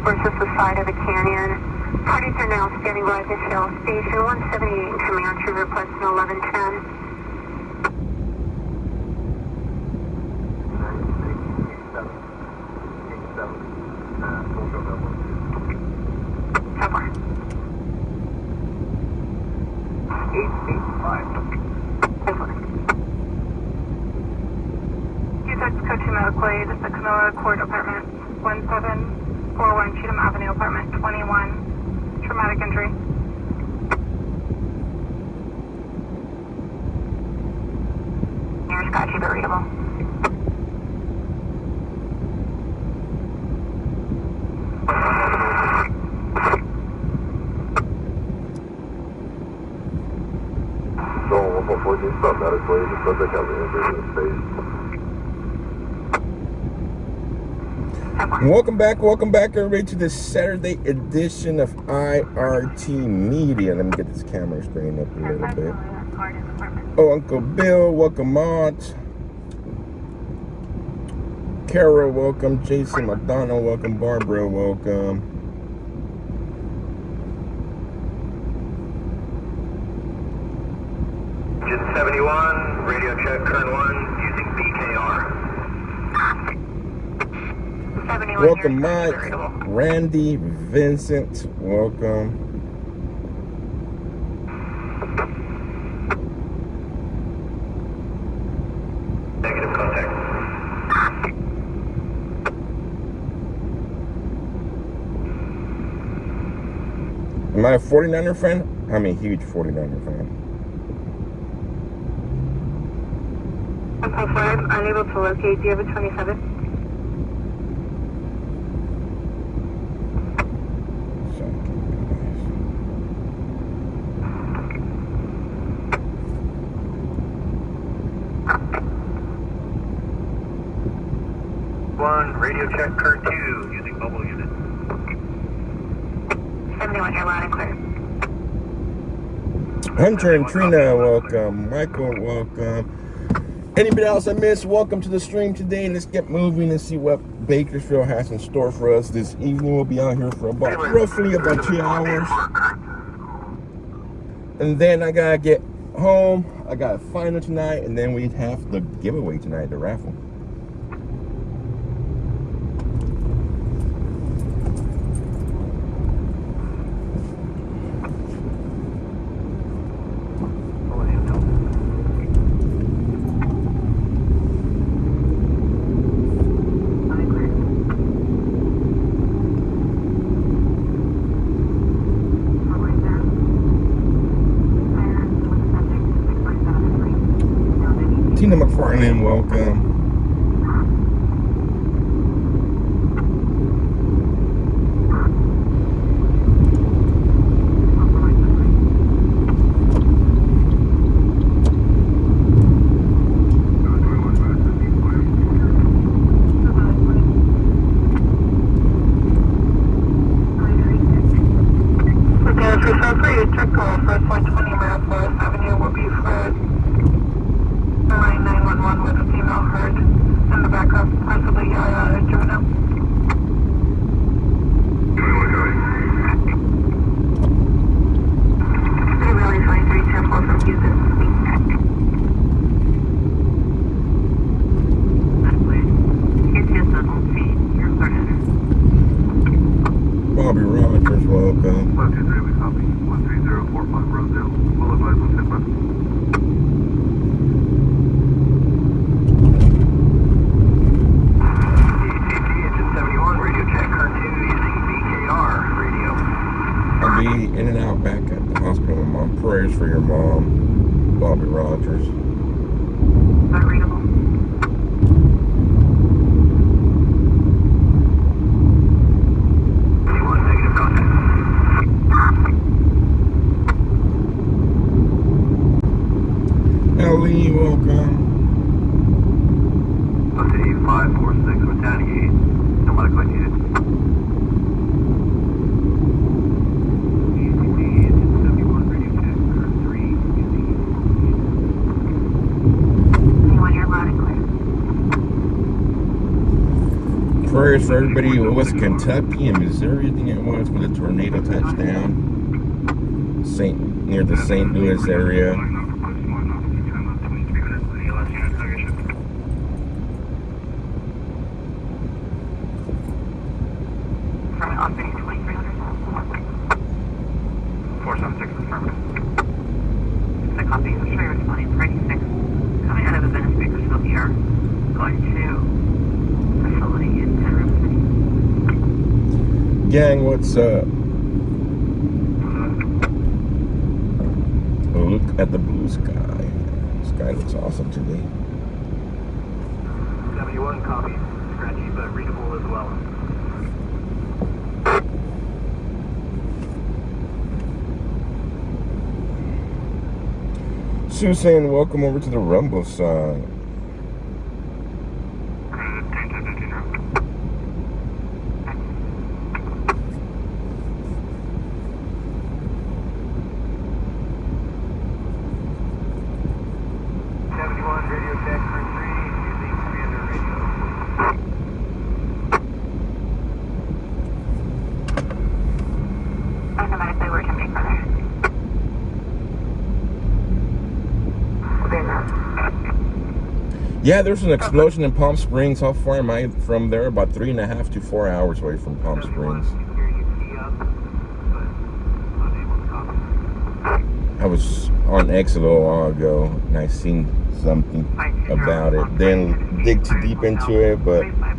versus the side of the canyon. Parties are now standing by the Shell Station 178 in Comanche, requesting 1110. So far. 885. So far. That's Code 2 Medical Aid, the Camilla Court Apartment, 1741 Cheatham Avenue, Apartment 21, traumatic injury. You're scotchy but readable. So, 114 stop medical aid, the subject has an injury in the face. Welcome back, everybody, to this Saturday edition of IRT Media. Let me get this camera screen up a little bit. Oh, Uncle Bill, welcome, Mont. Carol, welcome. Jason McDonald, welcome. Barbara, welcome. Engine 71, radio check, current 1, using BKR. Welcome, Mike, Randy, Vincent, welcome. Negative contact. Am I a 49er fan? I'm a huge 49er fan. Uncle 5, unable to locate. Do you have a 27? Radio check, current 2, using mobile unit. 71, you're loud and clear. Hunter and Trina, welcome. Michael, welcome. Anybody else I missed, welcome to the stream today. Let's get moving and see what Bakersfield has in store for us this evening. We'll be out here for roughly about 2 hours. And then I gotta get home. I got a final tonight, and then we have the giveaway tonight, the raffle. Tina McFarlane, welcome. Bobby Rogers, welcome. 523, we copy. 13045 Rosedale. Will advise on Simba. Engine 71, radio check, current 2, using BKR radio. I'll be in and out back at the hospital with mom. Prayers for your mom, Bobby Rogers. Not readable. Ellie, welcome. City 546, retaliate. No medical needed. ECC, engine 71, radio check, current 3, using 71, you're loud and prayers for everybody. It was Kentucky and Missouri, I think it was, with a tornado touchdown. Near the St. Louis area. Gang, what's up? Oh, look at the blue sky. The sky looks awesome today. 71 copies. Scratchy but readable as well. Sue saying welcome over to the Rumble side. Yeah, there's an explosion in Palm Springs. How far am I from there? About 3.5 to 4 hours away from Palm Springs. I was on X a little while ago and I seen something about it. Didn't dig too deep into it, but I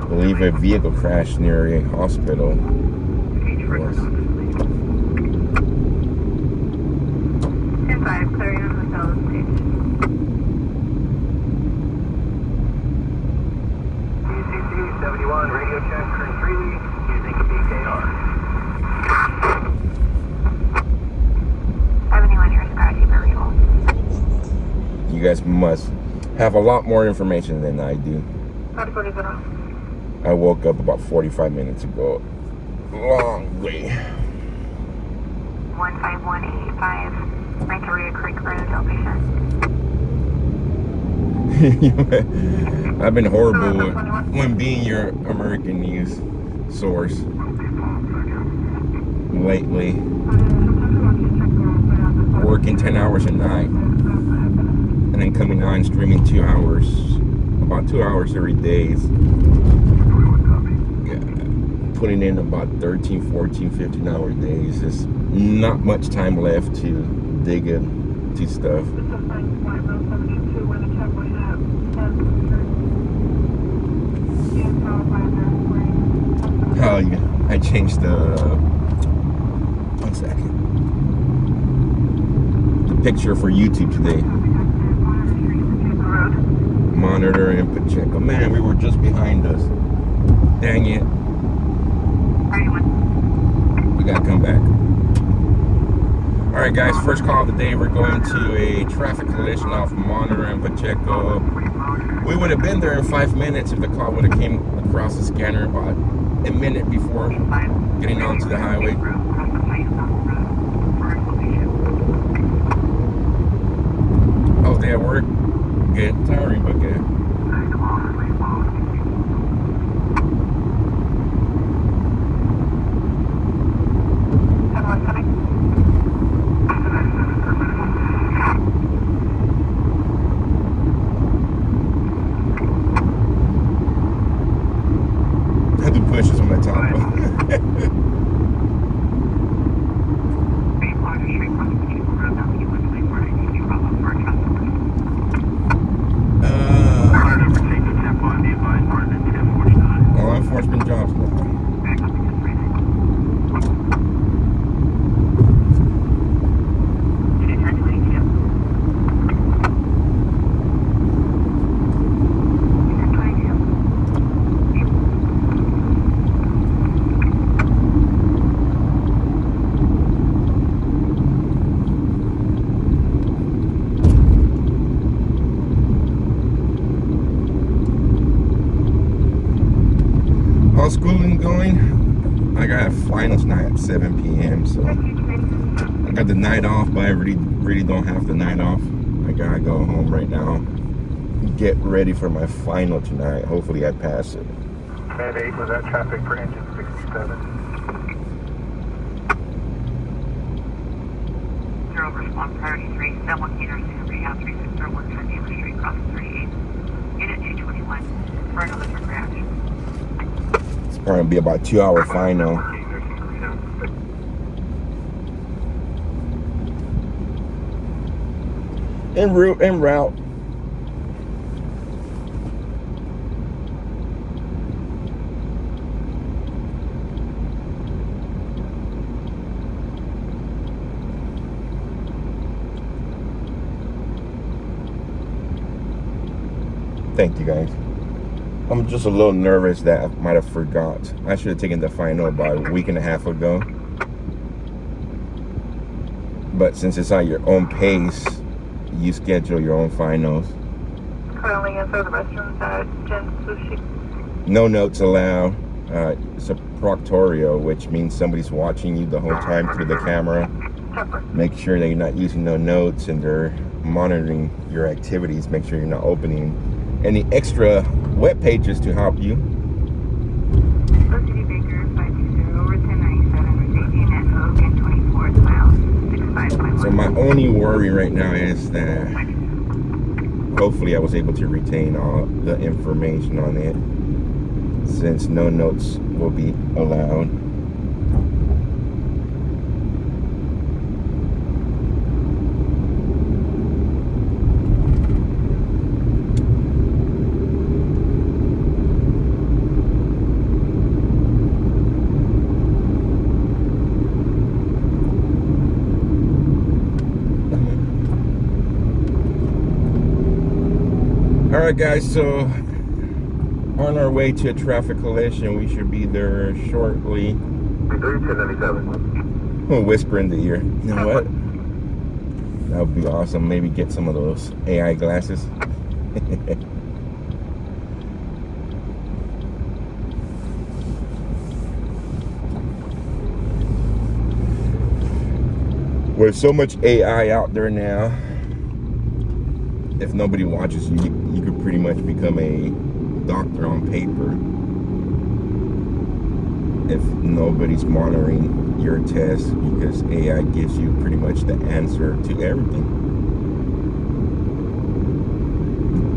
believe a vehicle crashed near a hospital. Yes. Clearing on the fellow station. 71, radio check, current 3, using BKR. 71, you're scratchy but readable. You guys must have a lot more information than I do. I woke up about 45 minutes ago. Long way. 15185, Rancheria Creek Road, outpatient. I've been horrible when being your American news source lately. Working 10 hours a night and then coming on streaming 2 hours, about 2 hours every day. Yeah, putting in about 13, 14, 15 hour days. There's not much time left to dig into stuff. Oh, yeah. I changed the 1 second. The picture for YouTube today. Monitor input check. Oh man, we were just behind us. Dang it. We gotta come back. Alright guys, first call of the day. We're going to a traffic collision off Monitor and Pacheco. We would have been there in 5 minutes if the car would have came across the scanner about a minute before getting onto the highway. How's day at work? Good. Tiring, but good. I do pushes on my top. Law enforcement jobs now. How's schooling going? I got finals tonight at 7 p.m. So I got the night off, but I really don't have the night off. I gotta go home right now, get ready for my final tonight. Hopefully I pass it. Med 8 was at traffic for engine 67. Zero response, priority 3, San Joaquin Interstate Rehab 3601 Dealer Street, cross 38, unit 221, for another truck reaction. It's probably gonna be about 2-hour final. En route. Thank you guys. I'm just a little nervous that I might have forgot. I should have taken the final about a week and a half ago. But since it's on your own pace, you schedule your own finals. Currently enter the restrooms at Gen Sushi. No notes allowed. It's a proctorio, which means somebody's watching you the whole time through the camera. Make sure that you're not using no notes, and they're monitoring your activities. Make sure you're not opening any extra web pages to help you. City Baker 520 over 1097, receiving at Hogan 24th mile 6551. So my only worry right now is that hopefully I was able to retain all the information on it, since no notes will be allowed. Alright guys, so on our way to a traffic collision. We should be there shortly. 1097. I'm gonna whisper in the ear. You know what? That would be awesome. Maybe get some of those AI glasses. With so much AI out there now, if nobody watches you, you could pretty much become a doctor on paper if nobody's monitoring your test, because AI gives you pretty much the answer to everything.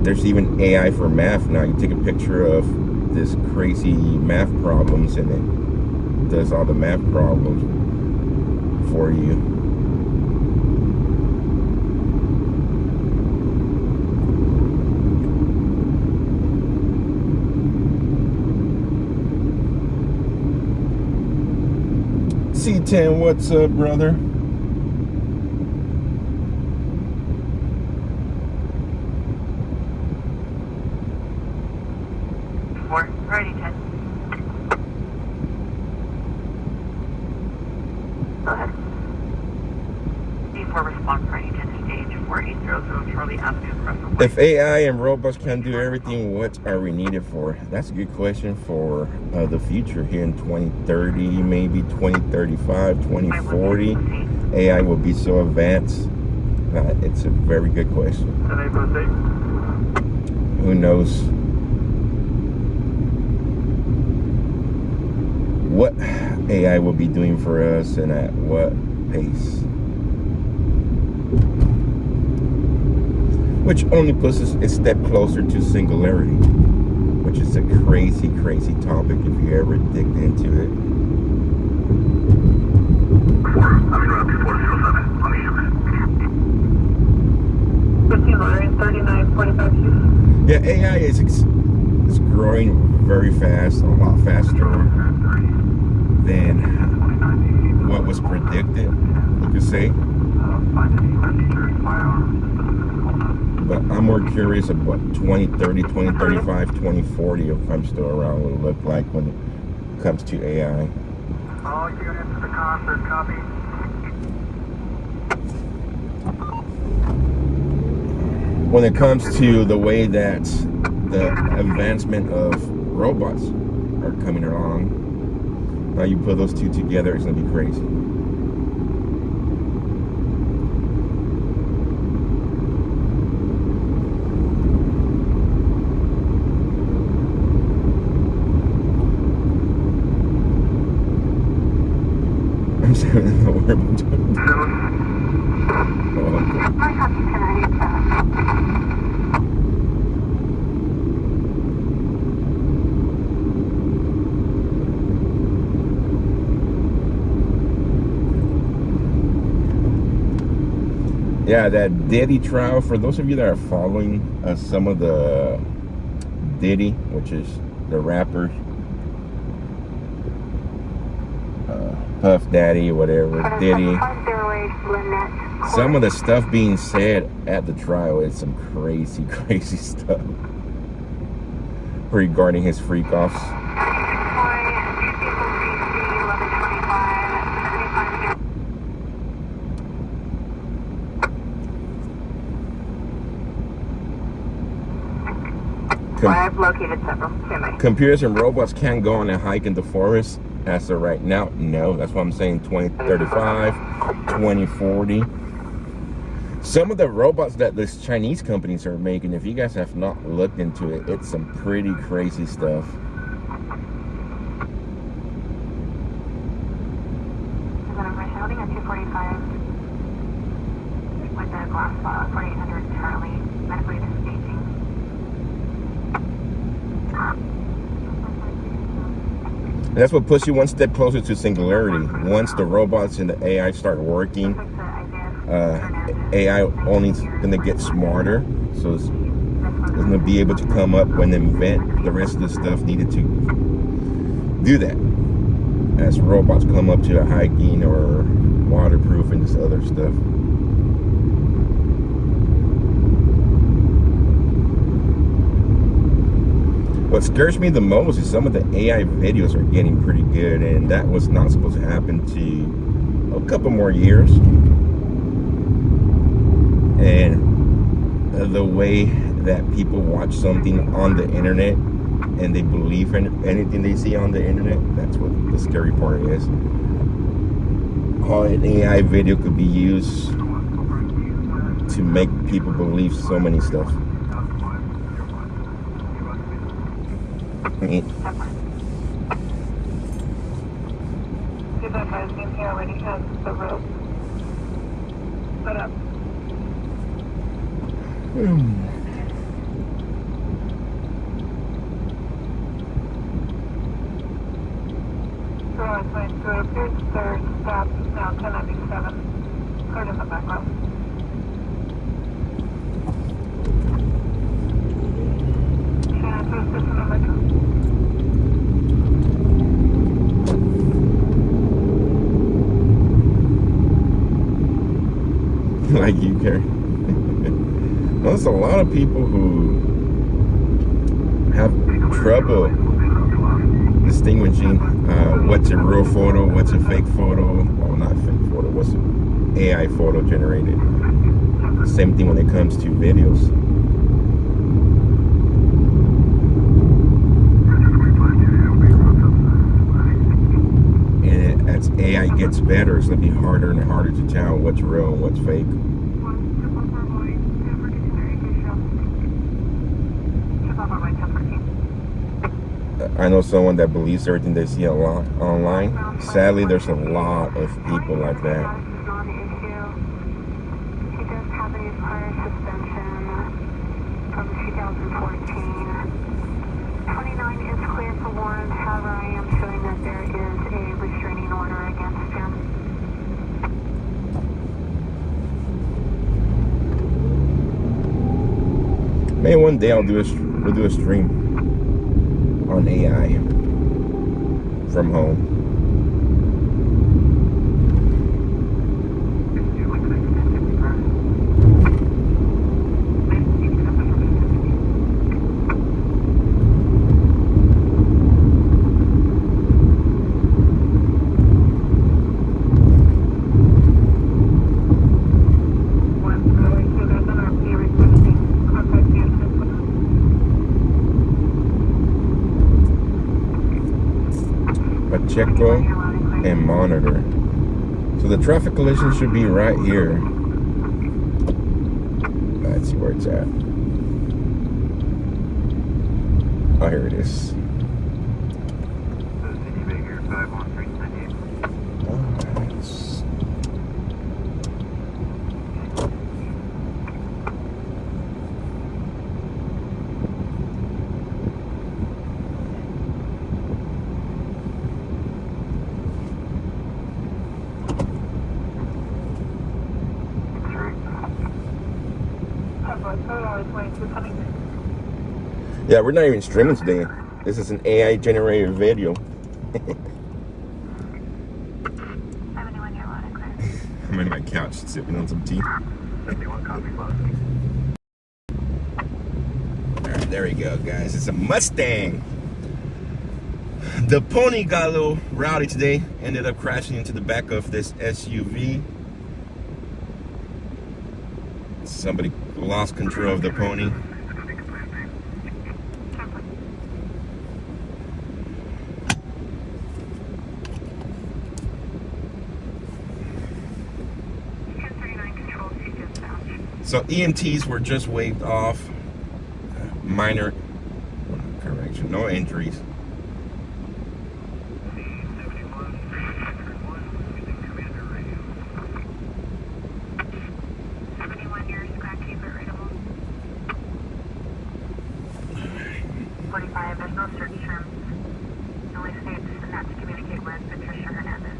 There's even AI for math now. You take a picture of this crazy math problems and it does all the math problems for you. C10, what's up, brother? Ready, 10. Go ahead. D4 response, ready, 10 stage 4800 Charlie Avenue, Russell. If AI and robots can do everything, what are we needed for? That's a good question for the future here in 2030, maybe 2035, 2040. AI will be so advanced. It's a very good question. Who knows what AI will be doing for us and at what pace? Which only puts us a step closer to singularity, which is a crazy, crazy topic if you ever dig into it. Yeah, AI is growing very fast, a lot faster than what was predicted, you could say. But I'm more curious about 2030, 2035, 2040, if I'm still around, what it look like when it comes to AI. All units to the concert, copy. When it comes to the way that the advancement of robots are coming along, now you put those two together, it's gonna be crazy. My copy 1097. Yeah, that Diddy trial, for those of you that are following some of the Diddy, which is the rapper, Puff Daddy, whatever, Diddy, some of the stuff being said at the trial is some crazy, crazy stuff regarding his freak-offs. I've located several. Computers and robots can't go on a hike in the forest as of right now. No, that's what I'm saying. 2035, 2040. Some of the robots that these Chinese companies are making, if you guys have not looked into it, it's some pretty crazy stuff. Shouting at 245 with the glass 4800 Charlie, medically disengaging. That's what puts you one step closer to singularity. Once the robots and the AI start working, AI only is going to get smarter, so it's going to be able to come up and invent the rest of the stuff needed to do that. As robots come up to a hiking or waterproof and this other stuff. What scares me the most is some of the AI videos are getting pretty good, and that was not supposed to happen to a couple more years. And the way that people watch something on the internet and they believe in anything they see on the internet, that's what the scary part is. How an AI video could be used to make people believe so many stuff. See that guy's name here already has the rope put up. So it appears they're stopped now, 1097. Cleared in the back row. Like you care. Well, there's a lot of people who have trouble distinguishing what's a real photo, what's a fake photo. Well, not fake photo, what's an AI photo generated. Same thing when it comes to videos. And as AI gets better, it's going to be harder and harder to tell what's real and what's fake. I know someone that believes everything they see a lot online. Sadly, there's a lot of people like that. He does have a prior suspension from 2014. 29 is clear for warrant. However, I am showing that there is a restraining order against him. Maybe one day we'll do a stream on AI from home. Pacheco and monitor. So the traffic collision should be right here. Let's see where it's at. Oh, here it is. Alright. Yeah, we're not even streaming today. This is an AI generated video. 71 year loud and clear. I'm in my couch sipping on some tea. 71 copy loud. Alright, there we go, guys. It's a Mustang. The pony got a little rowdy today. Ended up crashing into the back of this SUV. Somebody lost control of the pony. So EMTs were just waved off. Minor correction, no injuries. There's no search terms. It only states not to communicate with Patricia Hernandez.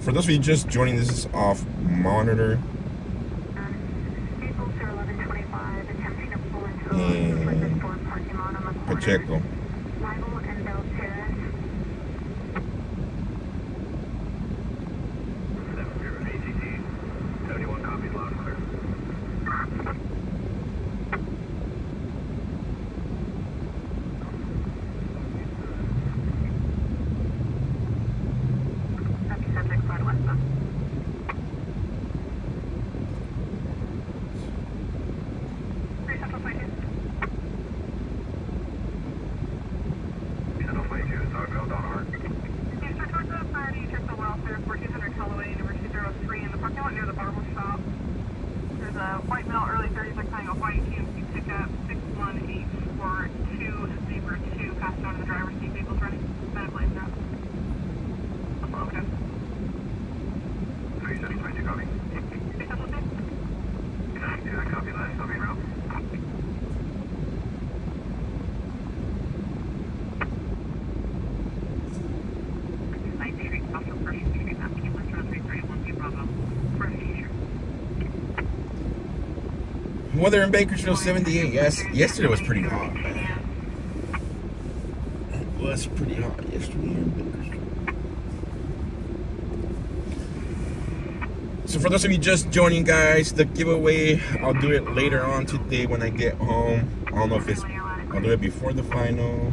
For those of you just joining, this is off monitor. And Pacheco. White male, early 30s, occupying a white GMC pickup, 6184202, passed out of the driver's seat, vehicles running, medically in route. Also overdose. 3722 copy. Yeah, copy that. Still being route. Weather in Bakersfield, 78. Yes, yesterday was pretty hot, man. It was pretty hot yesterday in Bakersfield. So for those of you just joining, guys, the giveaway, I'll do it later on today when I get home. I don't know if I'll do it before the final,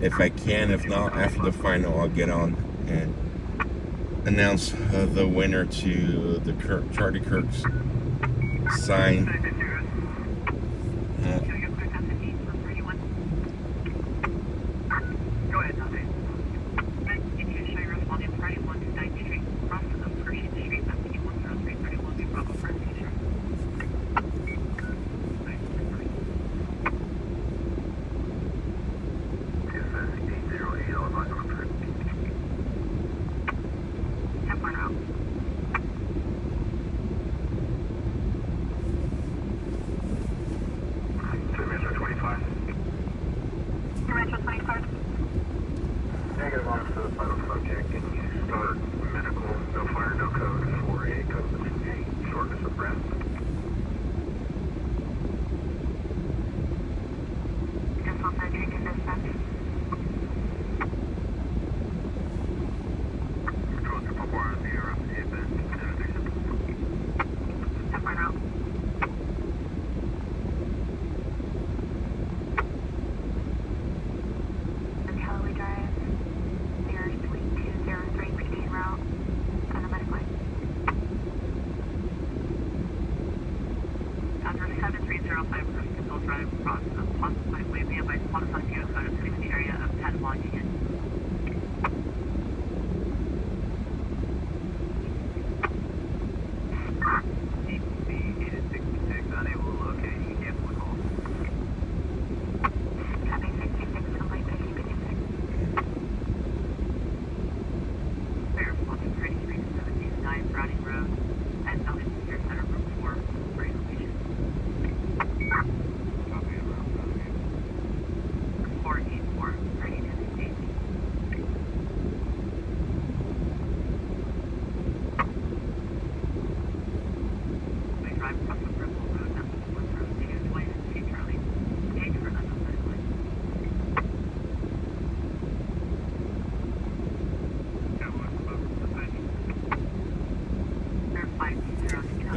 if I can. If not, after the final, I'll get on and announce the winner to the Charlie Kirk's sign. Negative on to the final subject. Can you start medical, no fire, no code for a COVID-8 shortness of breath? Just on that drink and dispatch. Control to perform the event interdiction. Step right out. Callaway Drive, near Suite 203 PD route.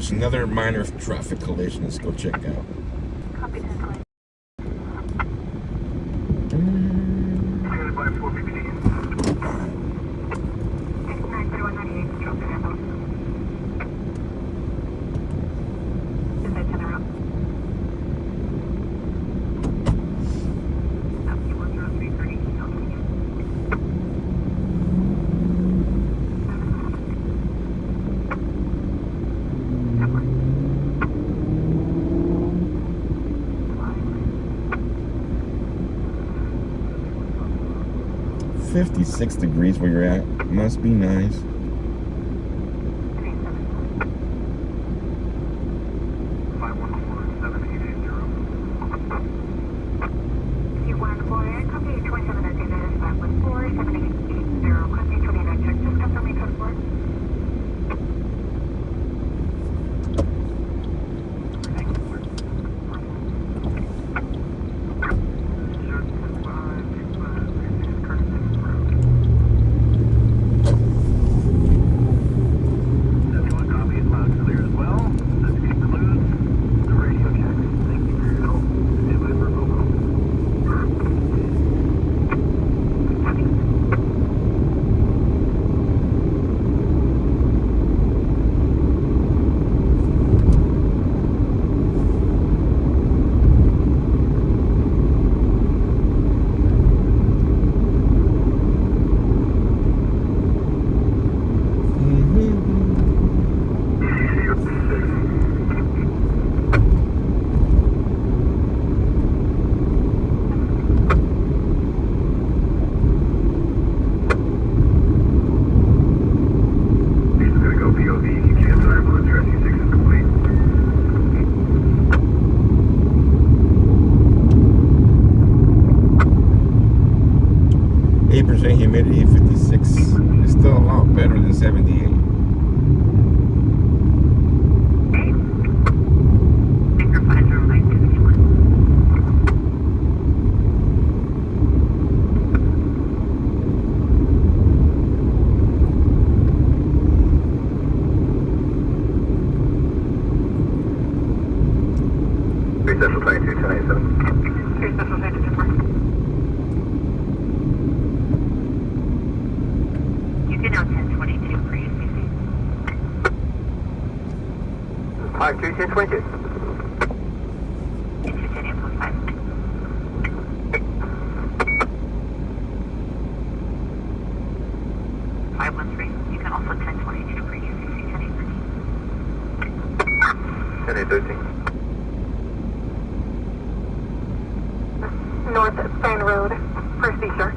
just another minor traffic collision. Let's go check out. Copy 1020. Headed by 415. 93198, control center both. Inside center out. Up to 10330, continue. Network. 56 degrees where you're at. Must be nice. 514-7880. You want to board, copy 27 at David, 514-7880, copy 29 check, just confirm your code board. Humidity 56. It's still a lot better than 78. Baker 50961. Central 22, 1087. Here's Central 22. You can now 1022 for UCC. 52, 1022. Into 10 plus 5. 513. You can also 1022 for UCC 1013. 1013. North Spain Road, first feature.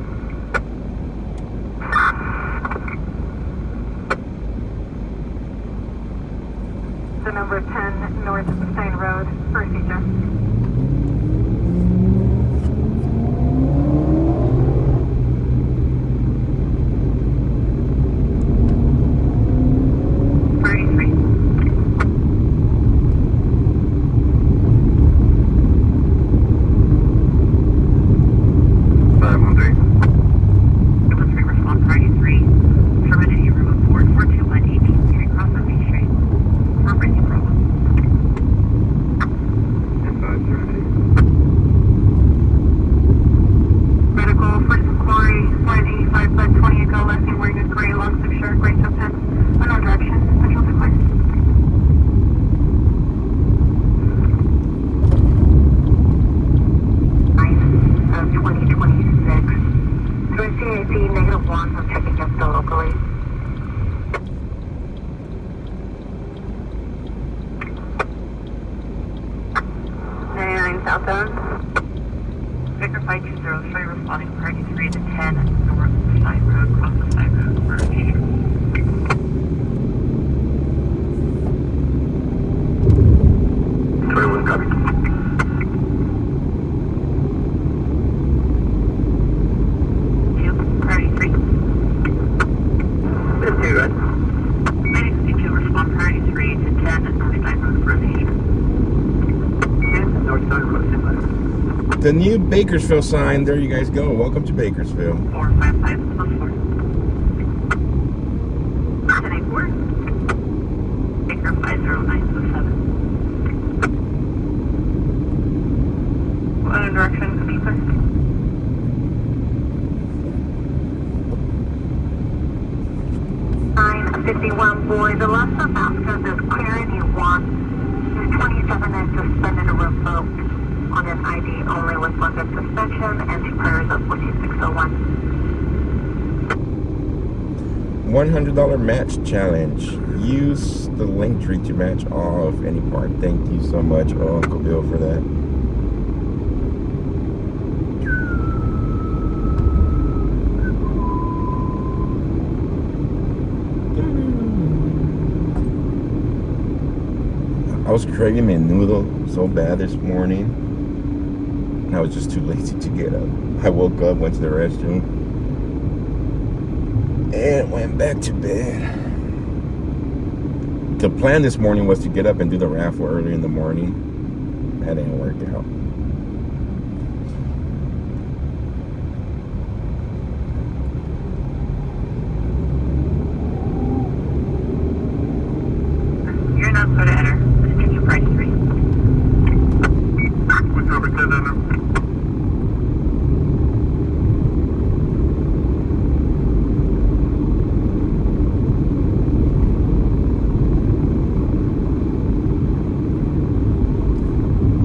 The number 10 North Spain Road, first feature. Southbound. Victor 520, show you responding party 3 to 10 north side road, cross the side road, corner future. 21 copy. Priority 3. 52, right? 962, respond priority 3 to 10 north side road, corner future. 10 north side road, 10 left. The new Bakersfield sign. There you guys go. Welcome to Bakersfield. 455 plus 4. 1084. Baker 509 plus 151 boy, the last stop Vasquez is clear and you want is 27 and suspended or revoked on an ID only with 1 good suspension and 2 priors of 12601. $100 match challenge. Use the link tree to match all of any part. Thank you so much, Uncle Bill, for that. I was craving a noodle so bad this morning, and I was just too lazy to get up. I woke up, went to the restroom, and went back to bed. The plan this morning was to get up and do the raffle early in the morning. That didn't work out. You're not going to enter. Continue price 3. What's over 10 under?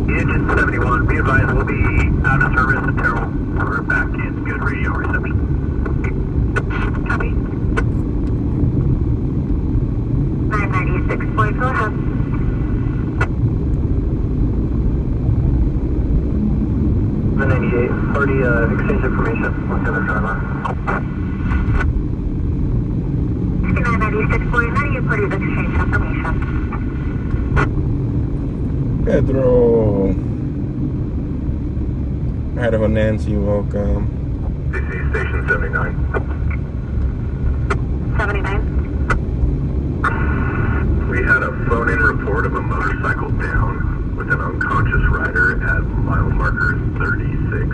Engine 71, be advised we'll be out of service until we're back in good radio reception. Copy. 996 boy, go ahead. The 98, already exchange information with the other driver. 996 boy, how do you put his exchange information? Pedro. Idaho Nancy, welcome. DC Station 79. 79. We had a phone-in report of a motorcycle down with an unconscious rider at mile marker 36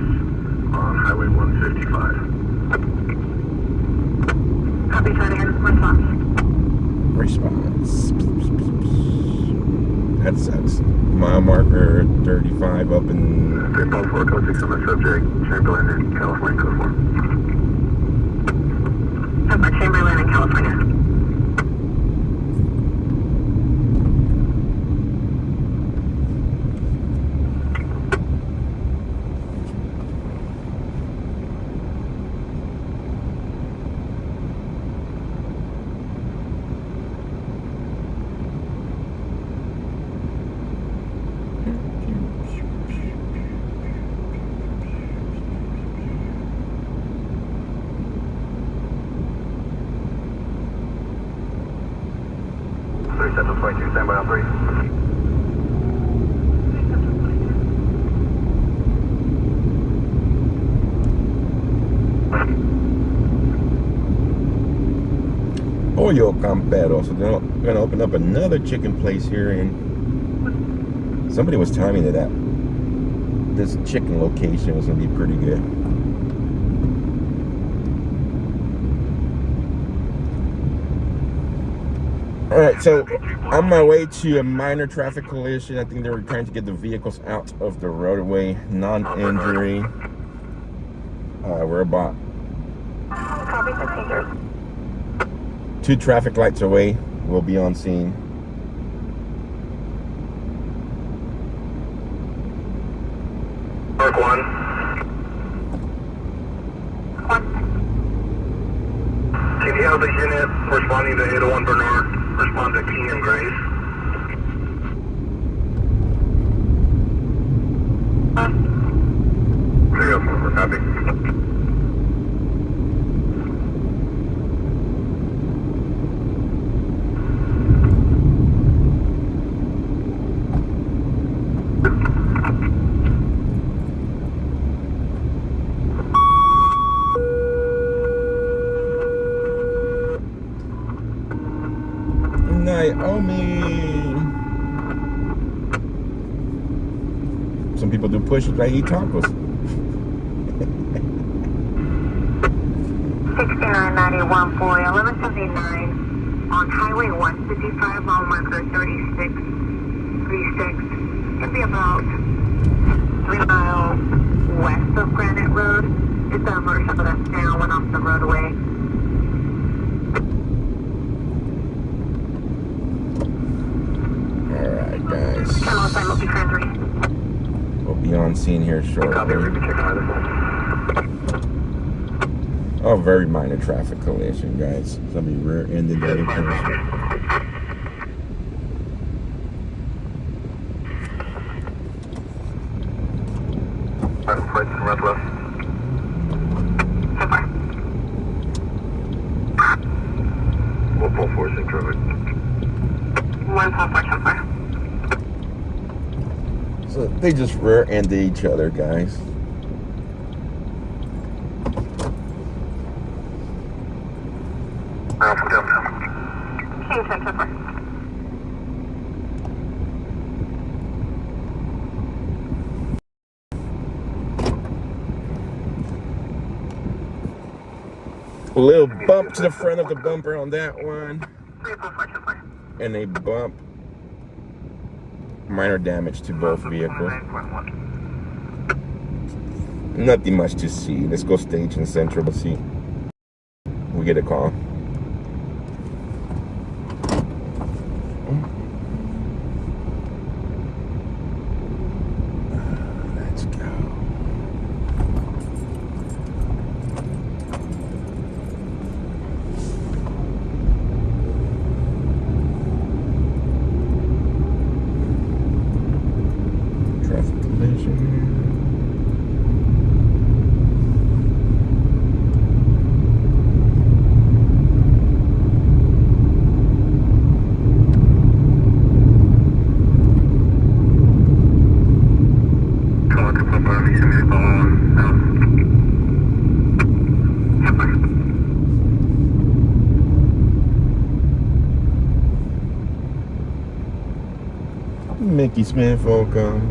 on Highway 155. Copy, try to end response. Response. That sucks. Mile marker 35 up in 3.4 code 6 on the subject, Chamberlain in California, code 4. Number Chamberlain in California. Central 22, standby on 3. Pollo Campero. So they're going to open up another chicken place here, and somebody was telling me that this chicken location was going to be pretty good. All right, so on my way to a minor traffic collision. I think they were trying to get the vehicles out of the roadway, non-injury. We're about Copy, passengers. 2 traffic lights away. We'll be on scene. Mark 1. 1. Can you have the unit responding to 801 Bernard respond to King and Grace? There you go, we're happy. Naomi. Some people do push-ups. I eat tacos. 6991 boy, 1179 on Highway 155, mile marker 36. It'd be about 3 miles west of Granite Road. It's a motorcycle that's now went off the roadway. scene here Copy, shortly. we can check on this. Oh, very minor traffic collision, guys. Somebody rear-ended the other person. Item flights in Northwest. So far. We'll pull force in traffic. 144 so far. So they just rear-ended each other, guys. From downtown. Kingston so far. A little bump to the front of the bumper on that one. 344 so far. And a bump. Minor damage to both vehicles. 9.1. Nothing much to see. Let's go stage in Central. Let's see. We get a call. Let's go. Traffic collision. Mickey Smith, welcome.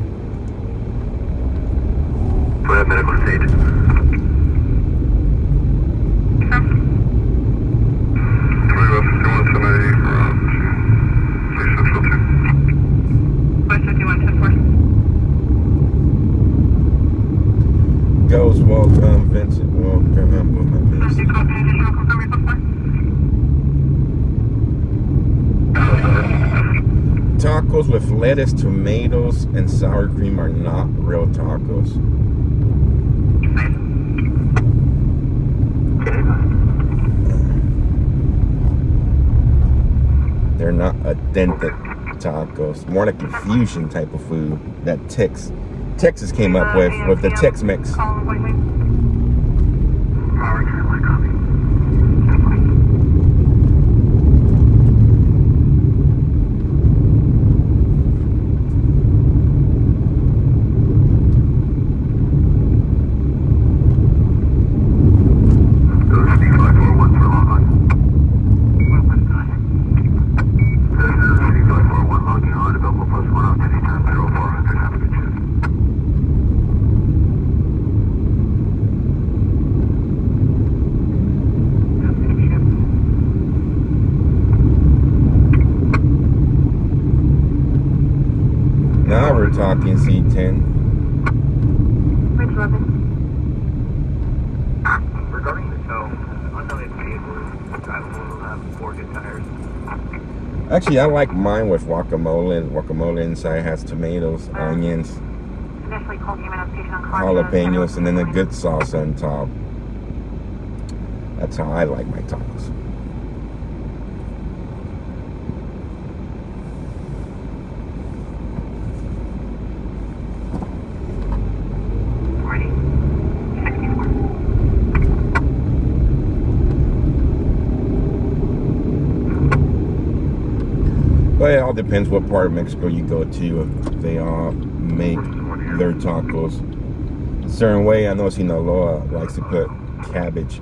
For that medical stage. Ghost, welcome. Vincent, welcome. What am I missing? Tacos with lettuce, tomatoes, and sour cream are not real tacos. They're not authentic tacos. More like a fusion type of food that Texas came up with the Tex-Mex. Now we're talking C10. Ridge 11. Regarding the tow, unrelated vehicle is drivable, will have 4 good tires. Actually, I like mine with guacamole. Guacamole inside has tomatoes, onions, Initially called human application on jalapenos, and then a good sauce on top. That's how I like my tacos. Ready? 64. But it all depends what part of Mexico you go to. They all make their tacos a certain way. I know Sinaloa likes to put cabbage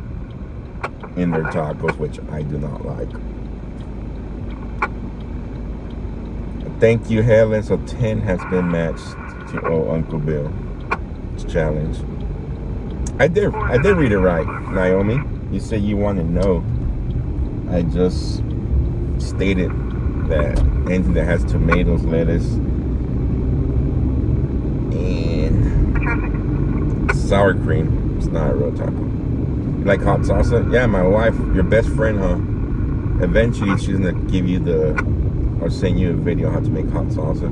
in their tacos, which I do not like. Thank you, Helen. So 10 has been matched to Uncle Bill's challenge. I did read it right, Naomi. You said you want to know. I just stated that anything that has tomatoes, lettuce, and sour cream, it's not a real taco. You like hot salsa? Yeah, my wife, your best friend, huh? Eventually, she's gonna give you or send you a video how to make hot salsa.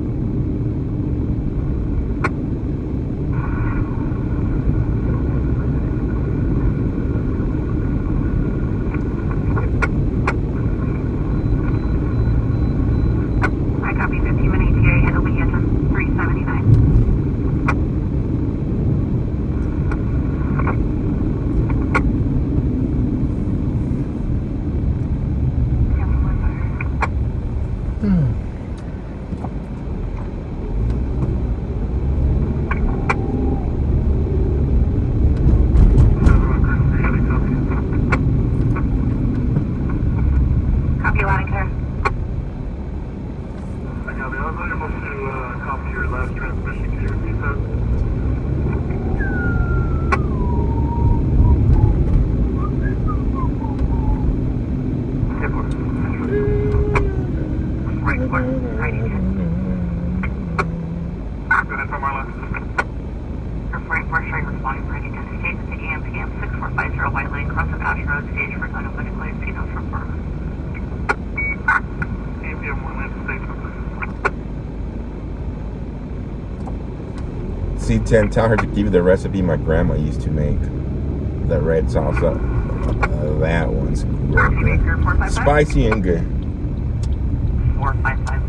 providing care. I got it. I was unable to copy your last transmission. Can you repeat that? Go ahead, Marla. Frank, we're showing responding for any state at the EMPM 6450 White Lane, cross of Ash Road, stage for unilluminated C-notes report. EMPM 1 Lane station. C10, tell her to give you the recipe my grandma used to make. The red salsa. That one's real good. Spicy and good. 455.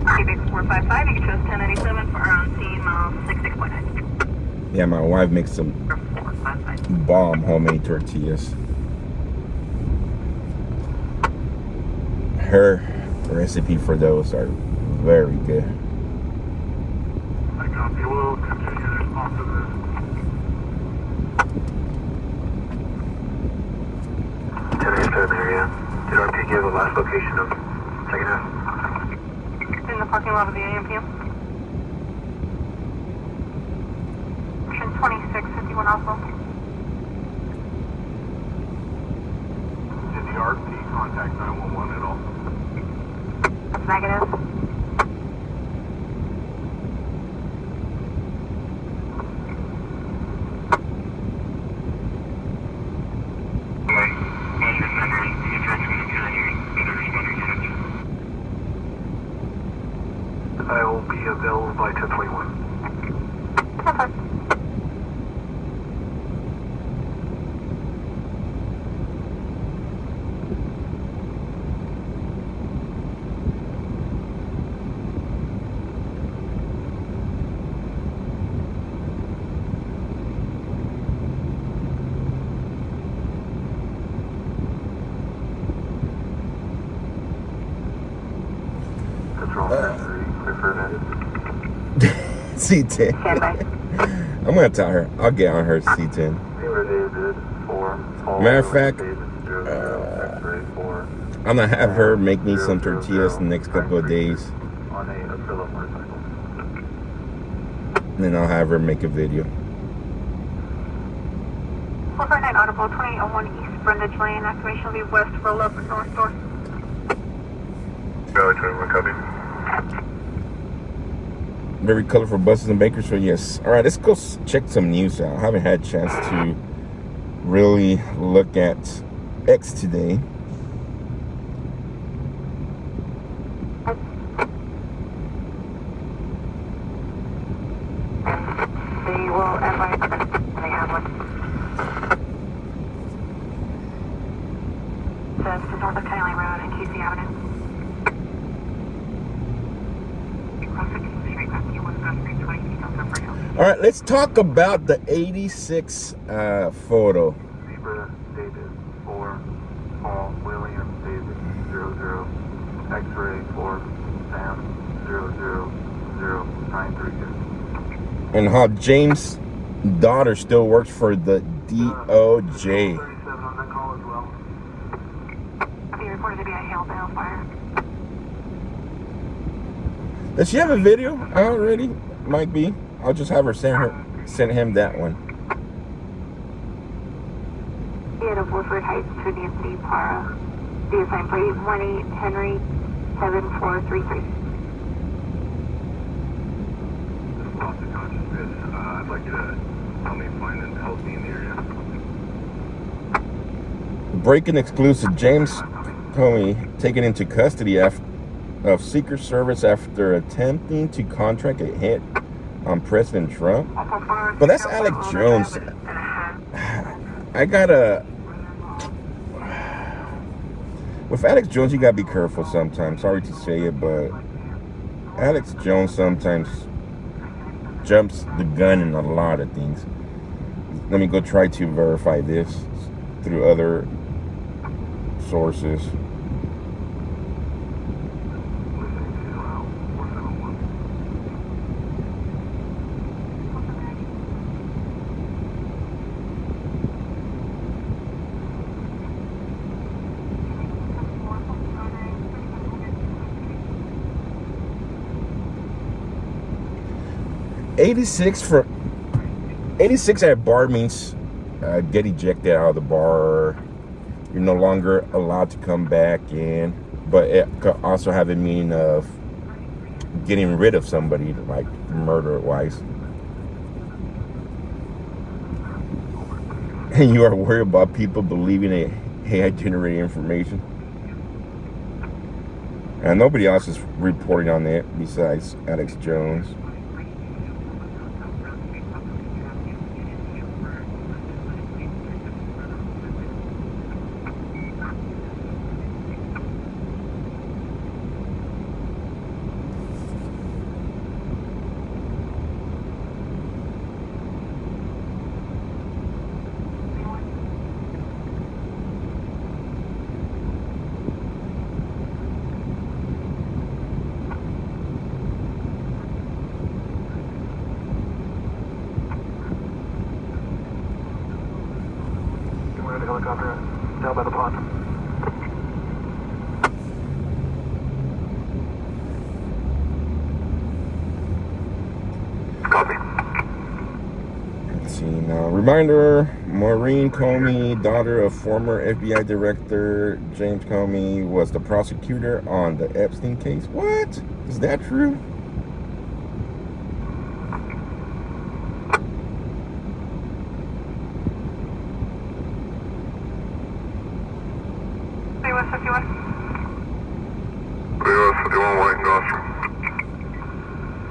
Quebec 455, you can choose 1097 for on scene, mile 66.9. Yeah, my wife makes some 455. bomb homemade tortillas. Her recipe for those are very good. I copy. We'll continue the response to this. 1087 area. Did RP give the last location of second half? In the parking lot of the AMPM. Mission 2651 Oslo. Did the RP contact 911 at all? That's negative. I will be available by 1021. Perfect. Control 3, clear for that. C10. Stand by. I'm gonna tell her. I'll get on her C10. Matter of fact, I'm gonna have her make me some tortillas the next couple of days. On a Acrylic motorcycle. And then I'll have her make a video. 449 Audible 2801 East Brundage Lane. Activation will be west, roll up, north door. Valley 21, copy. Very colorful buses in Bakersfield, yes. All right, let's go check some news out. I haven't had a chance to really look at X today. They will advise they have one. Says to north of County Road and Casey Avenue. All right, let's talk about the 86 photo. Zebra, David, 4, Paul, William, David, 00, X-ray, 4, Sam, 00093. And how James' daughter still works for the DOJ. 37 on that call as well. Be reported to be a hail bale fire. Does she have a video already? Might be. I'll just have her send him that one. Out of Woodford Heights to Nancy Para. The assigned party 18 Henry 7433. This is lost of consciousness. I'd like you to help me find and help me in the area. Breaking exclusive. James Comey taken into custody of Secret Service after attempting to contract a hit on President Trump. But that's Alex Jones. I gotta... With Alex Jones, you gotta be careful sometimes. Sorry to say it, but Alex Jones sometimes jumps the gun in a lot of things. Let me go try to verify this through other sources. 86 at bar means get ejected out of the bar. You're no longer allowed to come back in. But it could also have a meaning of getting rid of somebody, like murder-wise. And you are worried about people believing AI-generated information. And nobody else is reporting on it besides Alex Jones. Helicopter down by the pond. Copy. Let's see now. Reminder, Maureen Comey, daughter of former FBI Director James Comey, was the prosecutor on the Epstein case. What? Is that true? US 51. US 51 White and Gosford.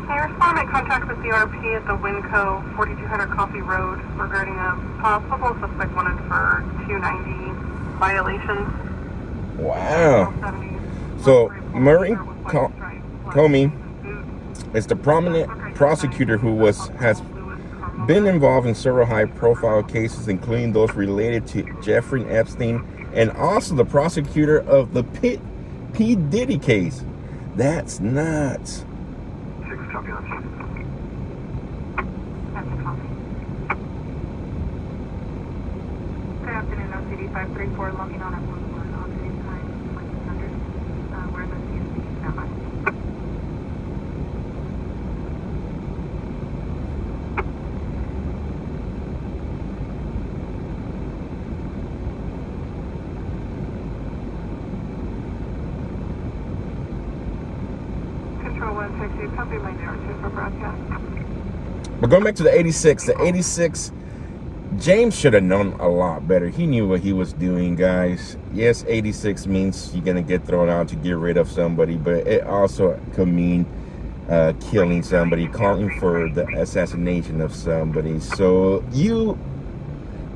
Can you respond to my contact with DRP at the Winco 4200 Coffee Road regarding a possible suspect wanted for 290 violations? Wow. So, Maureen Comey is the prominent prosecutor who has been involved in several high-profile cases, including those related to Jeffrey Epstein, and also the prosecutor of the P. Diddy case. That's nuts. 6 copy on. That's a copy. Good afternoon, OCD 534, logging on at 11 on today's time, 1900. We're in the CSP, stand by. Control 160, copy my narrative for broadcast. But going back to the 86, James should have known a lot better. He knew what he was doing, guys. Yes, 86 means you're going to get thrown out to get rid of somebody, but it also could mean killing somebody, calling for the assassination of somebody. So you,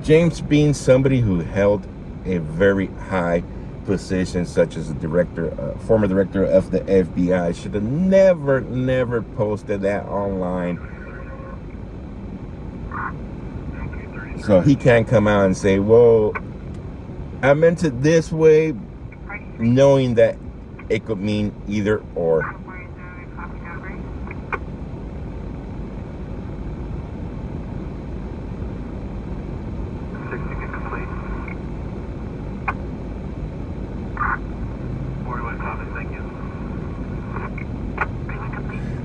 James, being somebody who held a very high position, such as the former director of the FBI, should have never posted that online. So he can't come out and say, well, I meant it this way, knowing that it could mean either or.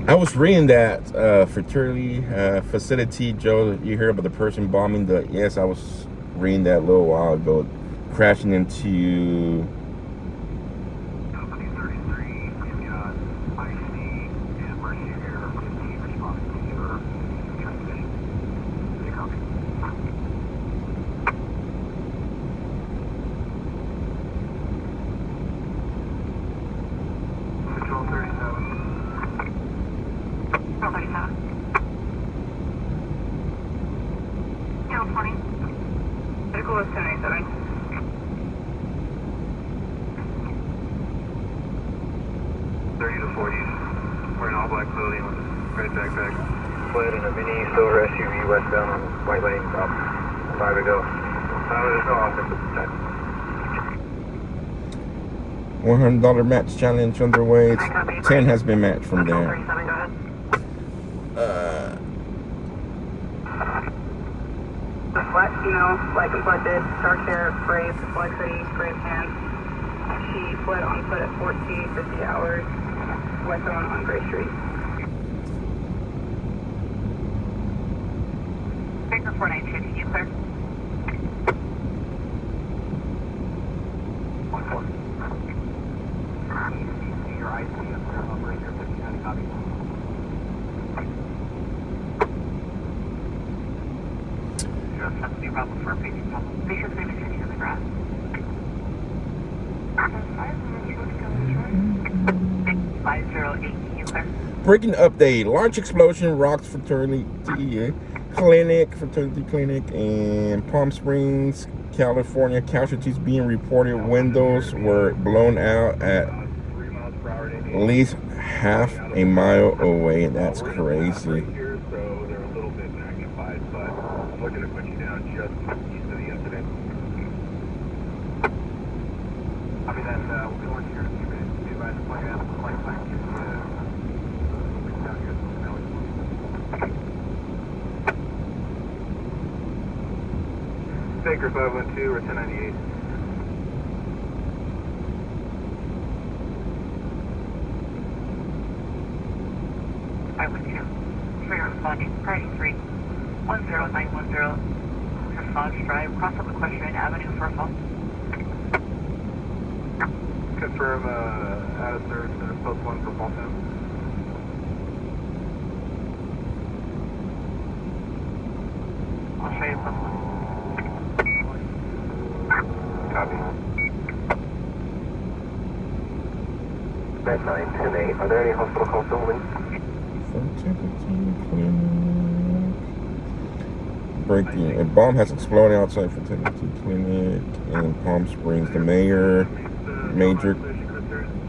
I was reading that fraternity facility, Joe. You heard about the person bombing the? Yes, I was reading that a little while ago, crashing into. Company 33, IC, and Mercy Air 15 responding to your transmission. Copy. Control 37. Nobody knows. Channel 20. Vehicle is 1087. 30 to 40. Wearing all black clothing with a red backpack. Fled in a mini silver SUV westbound on White Lane about 5 ago. There's no offense at the time. $100 match challenge underway. 10 has been matched from there. The flat female, light complected, dark hair, braids, black hoodie, gray pants. She fled on foot at 1450 hours, westbound on Gray Street. Baker 492, can you clear? 1-4. Your IC operator 59 copy. That's the problem for a patient problem. Patient's name is sitting in the grass. 508, can you clear? Breaking update. Large explosion rocks fraternity clinic in Palm Springs, California. Casualties being reported. Windows were blown out at 3 miles per hour to least half a mile away. That's crazy. here, so they're a little bit magnified, but I'm looking to put you down just east of the incident. Copy that. We'll be on here in a few minutes. Be advised the plan. Flight time gives you down here. Baker 512 or 1098. I would you. Trigger responding. Priority 3. 10910. Massage Drive. Cross up Equestrian Avenue for a phone. Confirm out of service center post 1 for Baltimore. I'll show you plus 1. Copy. 910-8. Are there any hospital calls only? Breaking. A bomb has exploded outside Fraternity Clinic in Palm Springs. The major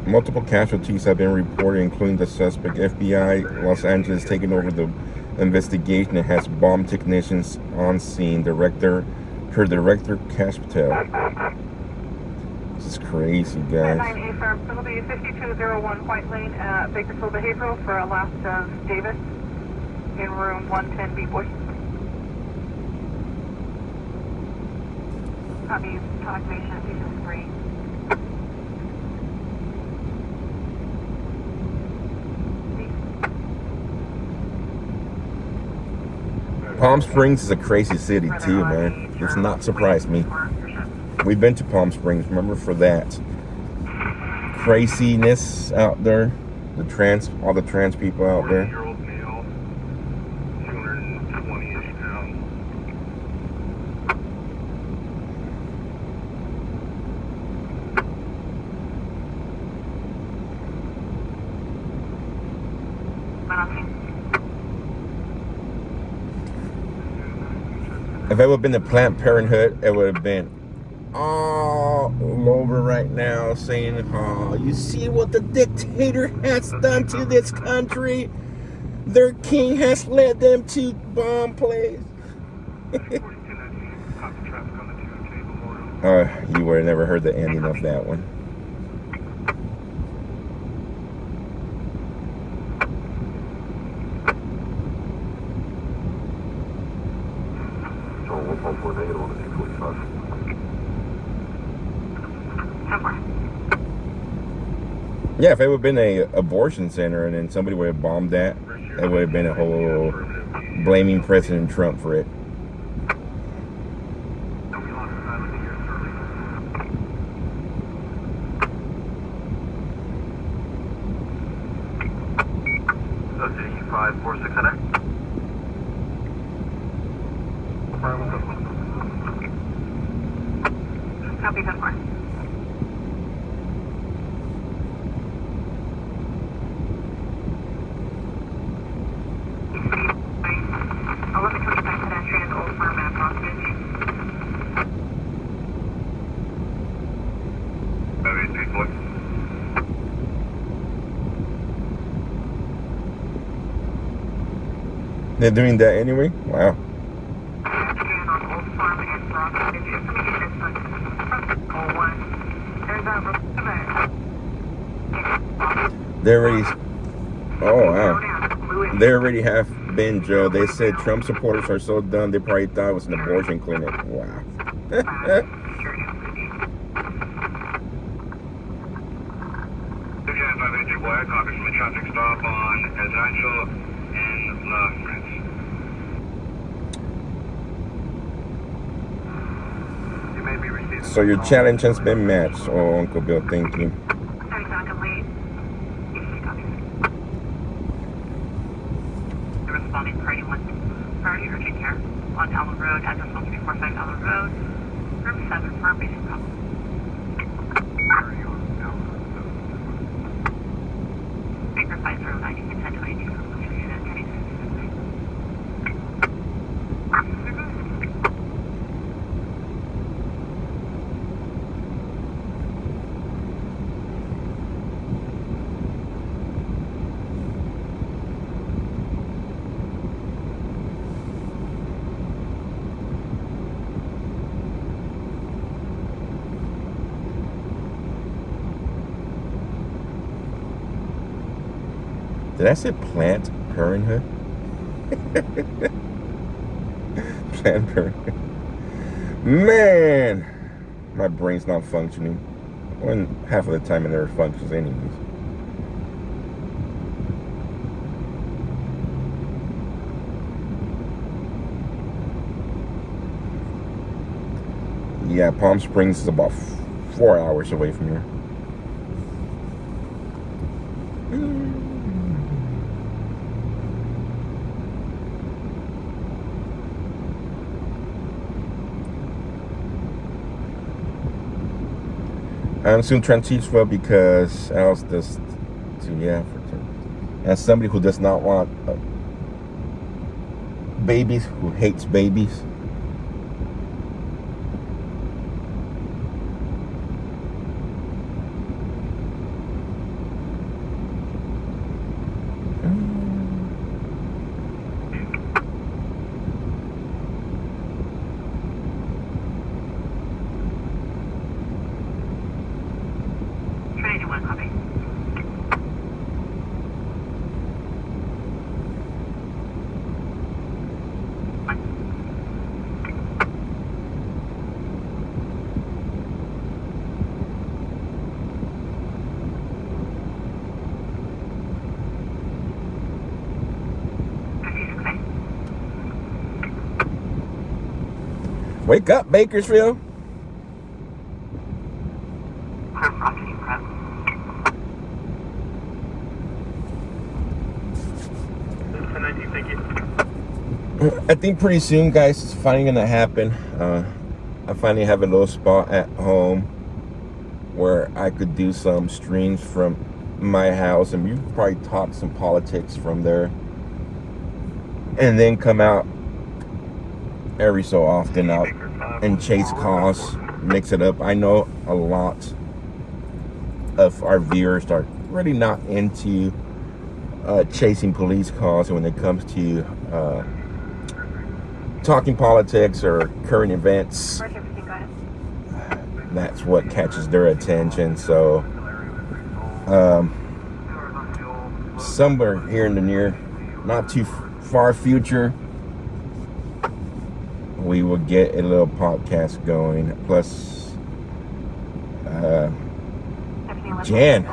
multiple casualties have been reported, including the suspect. FBI Los Angeles taking over the investigation and has bomb technicians on scene. Director Cash Patel. This is crazy, guys. 9A firm, facility 5201 White Lane at Bakersfield Behavioral for a last of Davis in room 110B boy. Copy, contact patient, patient 3. Palm Springs is a crazy city too, man. It's not surprised me. We've been to Palm Springs, remember, for that craziness out there. All the trans people out there. 40-year-old male, 220-ish pounds. If it would have been the Planned Parenthood, it would have been all over right now saying, oh, you see what the dictator has done to this country? Their king has led them to bomb place. You would have never heard the ending of that one. So 114 negative on the 245. Yeah, if it would have been a abortion center and then somebody would have bombed that, it would have been a whole blaming President Trump for it. City 5469. Copy, 10-4. They're doing that anyway? Wow. They already, oh wow. They already have been, Joe. They said Trump supporters are so dumb they probably thought it was an abortion clinic. Wow. Copy from a traffic stop on Residential in La France. So your challenge has been matched. Oh, Uncle Bill, thank you. 37 complete. Usually copies. The responding party wants priority urgent care on Allen Road, address 1345 Allen Road, room 7 for a basic problem. Baker 5090 and 1022 from the unit, Kenny 66. Did I say Planned Parenthood? Planned Parenthood. Man, my brain's not functioning. When half of the time it never functions anyways. Yeah, Palm Springs is about 4 hours away from here. I'm soon transfer because else this, yeah. As somebody who does not want babies, who hates babies. Wake up, Bakersfield. I think pretty soon, guys, it's finally gonna happen. I finally have a little spot at home where I could do some streams from my house, and we could probably talk some politics from there, and then come out every so often out and chase calls, mix it up. I know a lot of our viewers are really not into chasing police calls, and when it comes to talking politics or current events, that's what catches their attention. So somewhere here in the near, not too far future, we will get a little podcast going. Plus Jan's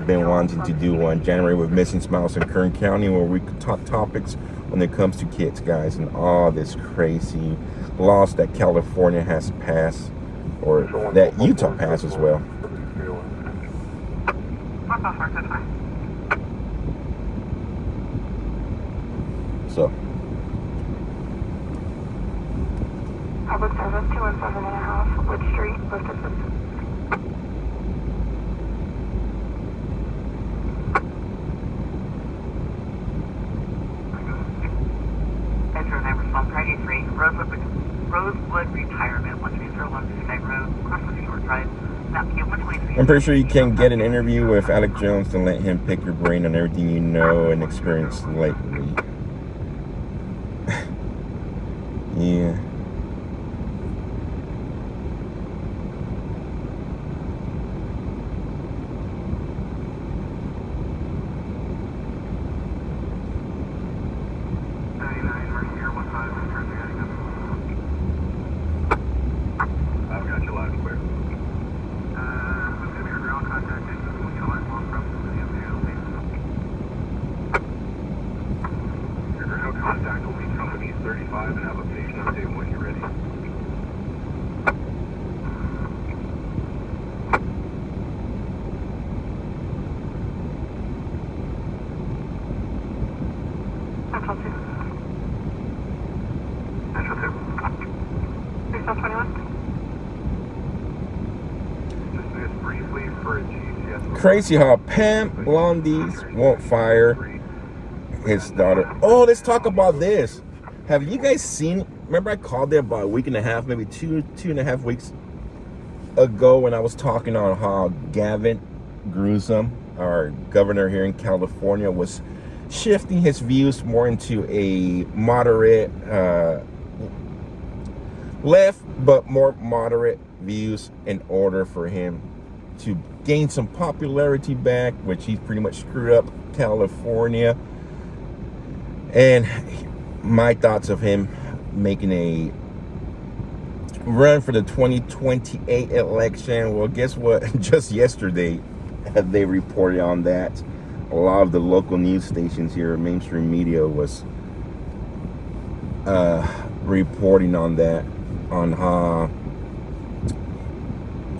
been wanting to do one, January with Missing Smiles in Kern County, where we could talk topics when it comes to kids, guys, and all this crazy laws that California has passed, or that Utah passed as well. So Public service 217.5 Wood Street, listed. Rosewood Retirement, 13015 Road, Crossway Short Drive, Map Q 123. I'm pretty sure you can get an interview with Alex Jones and let him pick your brain on everything you know and experienced lately. Yeah. Contact will be companies 35 and have a patient update when Crazy how Pam Blondies won't fire his daughter. Oh, let's talk about this. Have you guys seen? Remember, I called there about a week and a half, maybe two and a half weeks ago, when I was talking on how Gavin Newsom, our governor here in California, was shifting his views more into a moderate, left, but more moderate views in order for him to gain some popularity back, which he's pretty much screwed up California. And my thoughts of him making a run for the 2028 election. Well, guess what? Just yesterday, they reported on that. A lot of the local news stations here, mainstream media, was reporting on that, on how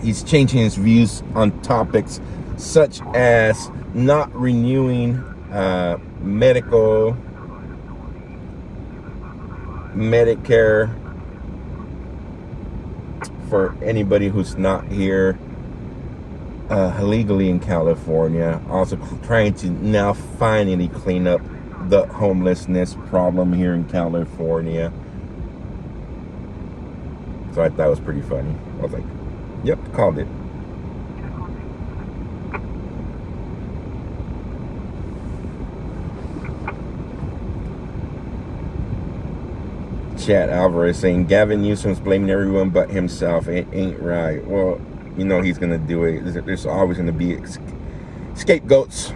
he's changing his views on topics such as not renewing Medicare for anybody who's not here illegally in California. Also trying to now finally clean up the homelessness problem here in California. So I thought it was pretty funny. I was like, yep, called it. Chad Alvarez saying Gavin Newsom's blaming everyone but himself. It ain't right. Well, you know he's gonna do it. There's always gonna be scapegoats.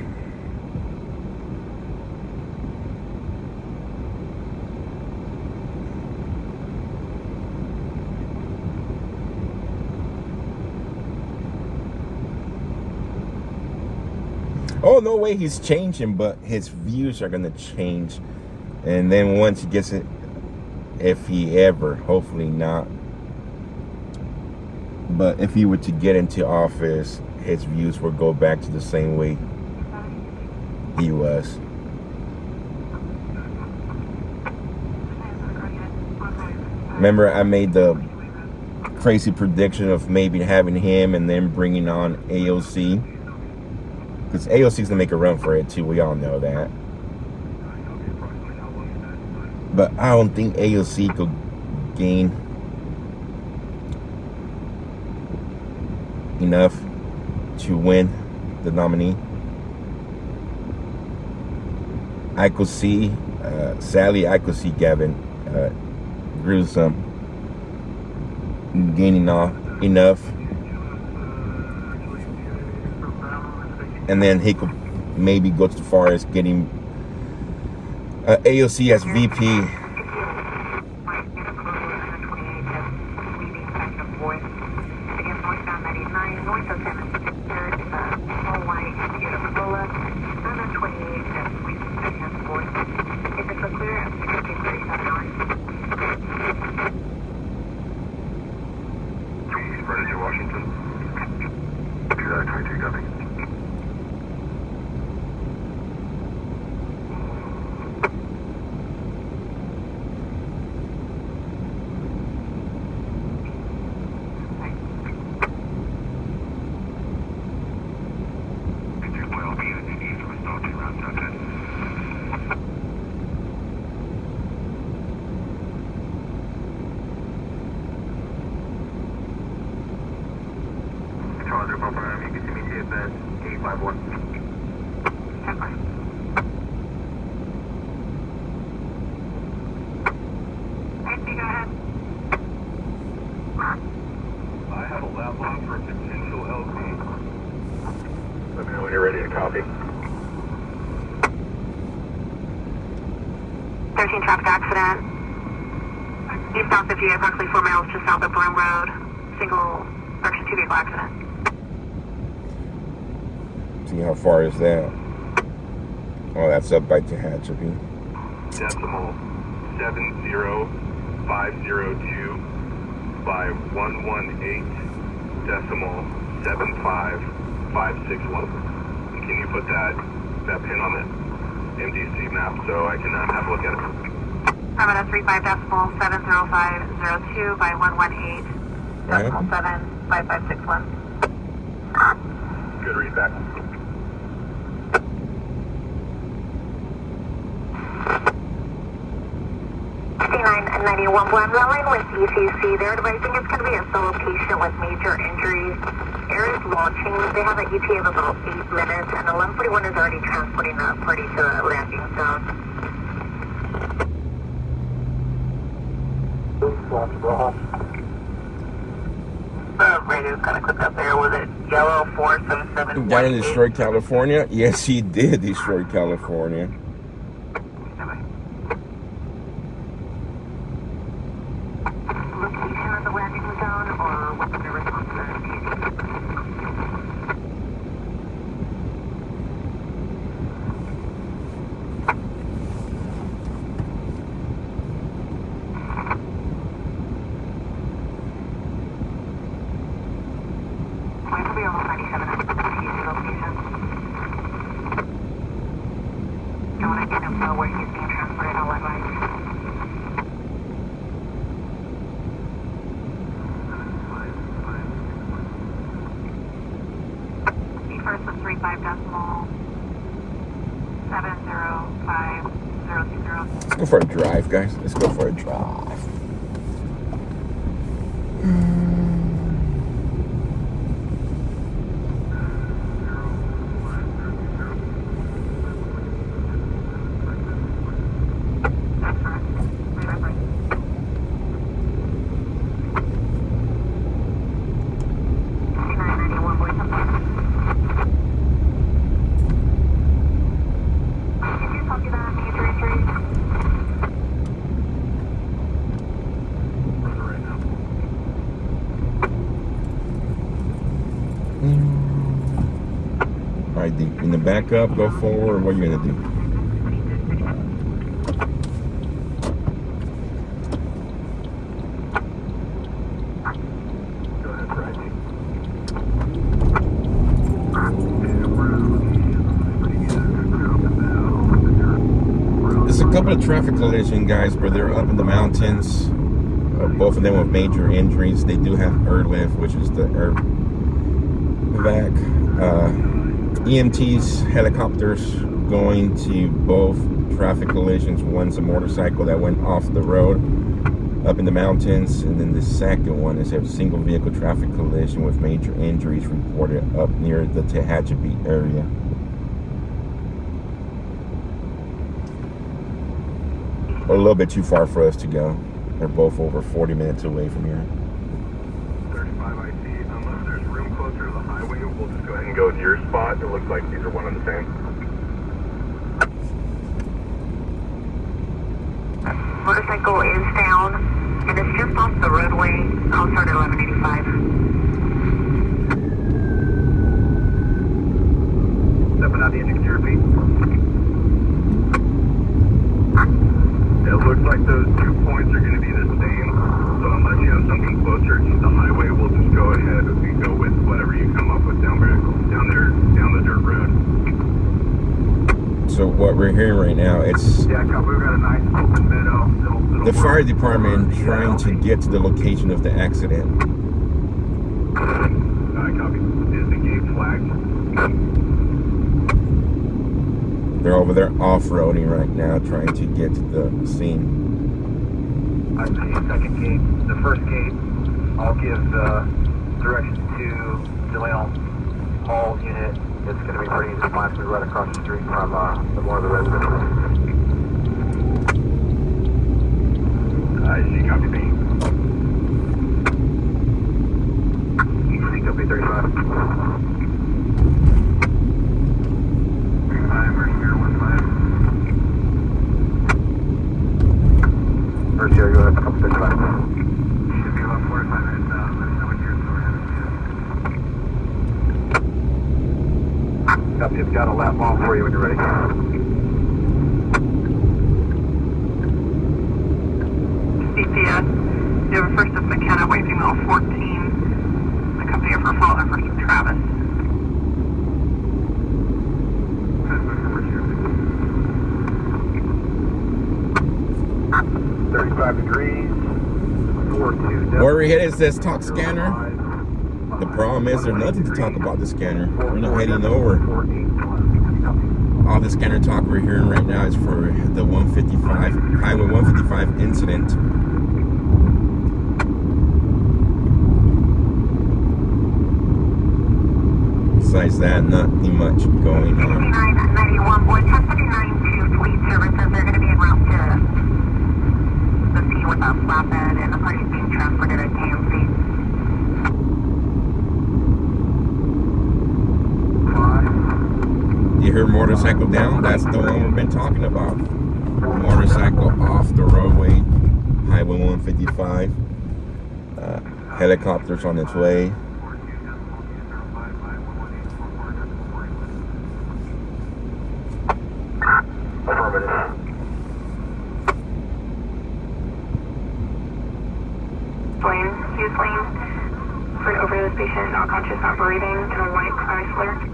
Oh, no way he's changing, but his views are gonna change. And then once he gets it, if he ever, hopefully not, but if he were to get into office, his views will go back to the same way he was. Remember, I made the crazy prediction of maybe having him and then bringing on AOC, because AOC's gonna make a run for it too. We all know that. But I don't think AOC could gain enough to win the nominee. I could see, sadly, I could see Gavin Newsom gaining enough, and then he could maybe go as far as getting AOC as VP. Traffic accident. East south 58, approximately 4 miles just south of Broom Road. Single, actually 2 vehicle accident. See how far is that? Oh, that's up by Tehachapi. Decimal 70502 by 118 decimal 75561. Can you put that pin on the MDC map so I can have a look at it? I'm at a 35 decimal 70502 by 118 decimal 75561. Good read. Dispatch. 91 Blend Line with ETC. They're advising it's going to be a solo patient with major injuries. Air is launching. They have an ETA of about 8 minutes, and 1141 is already transporting the party to the landing zone. The radio's kind of clipped up there. Was it yellow 477? Down in Detroit, California? Yes, he did destroy California. Location of the landing zone, or what's the responsibility? Might be almost 97 at the location. You want to get him know where he's being transported all at once. First was 35.705.060. Let's go for a drive, guys. Let's go for a drive. Alright, D. In the back up, go forward, what are you gonna do? Go ahead, Friday. There's a couple of traffic collisions, guys, but they're up in the mountains. Both of them with major injuries. They do have airlift, which is the air vac. EMTs, helicopters going to both traffic collisions. One's a motorcycle that went off the road up in the mountains, and then the second one is a single vehicle traffic collision with major injuries reported up near the Tehachapi area. A little bit too far for us to go. They're both over 40 minutes away from here. 35 IC. Unless there's room closer to the highway, we'll just go ahead and go with your spot. It looks like these are one and the same. Motorcycle is down, and it's just off the roadway. I'll start at 1185. Stepping out the engine, can you repeat? It looks like those 2 points are going to be the same. So unless you have something closer to the highway, we'll just go ahead and go with whatever you come up with down the dirt road. So what we're hearing right now, it's Yeah, copy. We've got a nice open meadow. the fire department trying to get to the location of the accident. Copy. Is the gate flagged? They're over there off-roading right now, trying to get to the scene. I see a second gate. The first gate, I'll give directions to DeLeon Hall unit. It's going to be pretty easy to find. It's right across the street from one of the residences. I see. Copy. B. Copy 35. First here, go ahead, couple 35. Should be about 45 minutes out. Let me know when you're sorted. Copy, it's got a lap long for you when you're ready. CPS, you have a first of McKenna, way female 14. The company for father, first of Travis. 35 degrees, 42. Where we hit, it says talk scanner. The problem is there's nothing to talk about the scanner. We're not heading nowhere. All the scanner talk we're hearing right now is for the 155, Highway 155 incident. Besides that, nothing much going on. 5991 board, test 59 fleet services. They're going to be en route to the scene with a flatbed, and the party's being transported at KMC. You hear motorcycle down? That's the one we've been talking about. Motorcycle off the roadway, Highway 155. Helicopters on its way. Hughes Lane for an overdose patient, not conscious, not breathing, in a white Chrysler.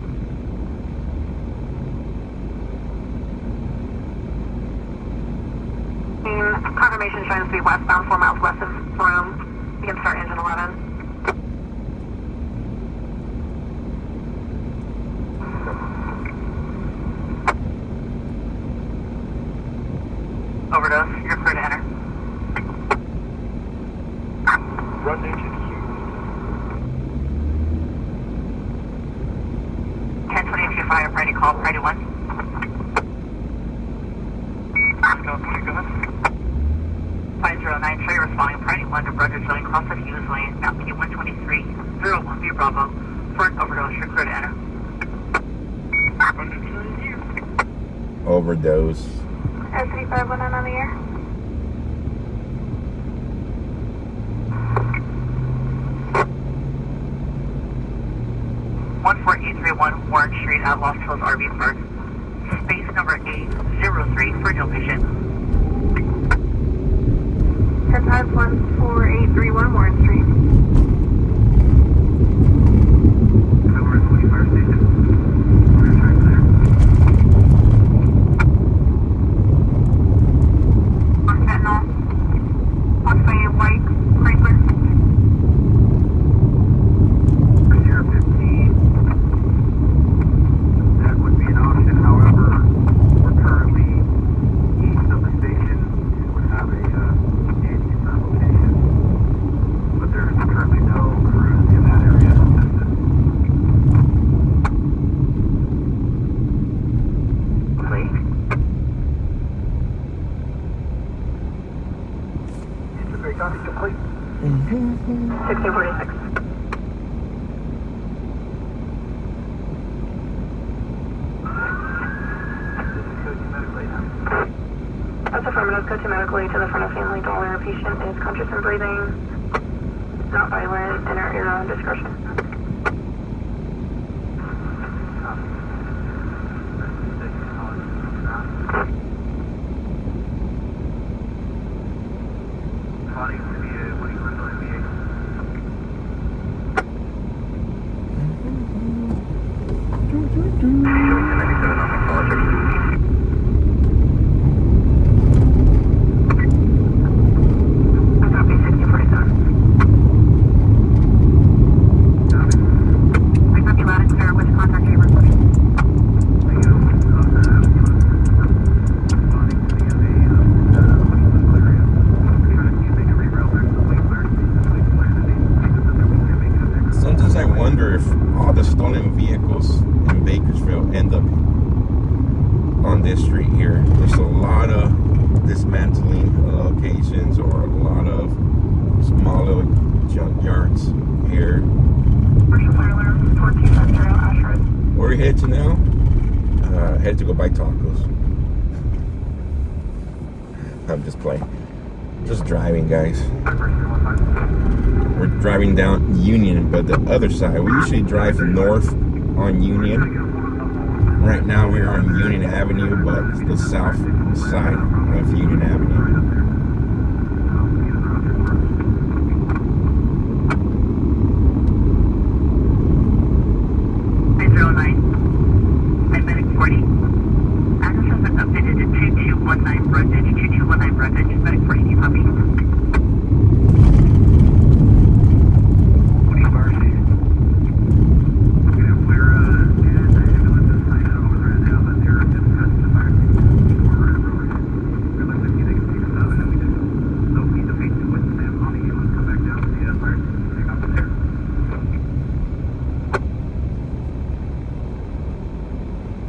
Confirmation showing to be westbound 4 miles west of Rome. You can start engine 11. Overdose, you're clear to enter. Run engine queue. 1022 fire, priority call, priority 1. Go ahead. 509, show you're responding, priority 1 to Brother showing cross of Hughes Lane, now P123, 01 view Bravo, for an overdose, you're clear to enter. Overdose. S3519 on the air. Warren Street at Lost Hills RV Park. Space number 803 for no patient. 10-5-1-4-8-3-1 Warren Street. We're at 20 fire station. We're trying clear. On Sentinel. What's the white Chrysler? Sierra 15. That would be an option. However, we're currently east of the station and would have a anti-stop location. But there's currently no crews in that area to assist us. Please. Integrate copy complete. 1646. That's affirmative. Go to medically to the front of family dollar. Patient is conscious and breathing, not violent, and are in on discretion. Copy 1647. I copy loud and clear with contact A recording. Sometimes I wonder if all the stolen vehicles in Bakersfield end up on this street here. There's a lot of dismantling locations or a lot of small little junkyards here. Commercial fire alarm 4250 Ashford. Where are we headed to now? Headed to go buy tacos. I'm just playing. Just driving, guys. We're driving down Union, but the other side. We usually drive north on Union. Right now we're on Union Avenue, but it's the south side of Union Avenue. I'm medic 40. Address has been updated to 2219 Brundage, 2219 Brundage, medic 40, do you copy? 20 fire station.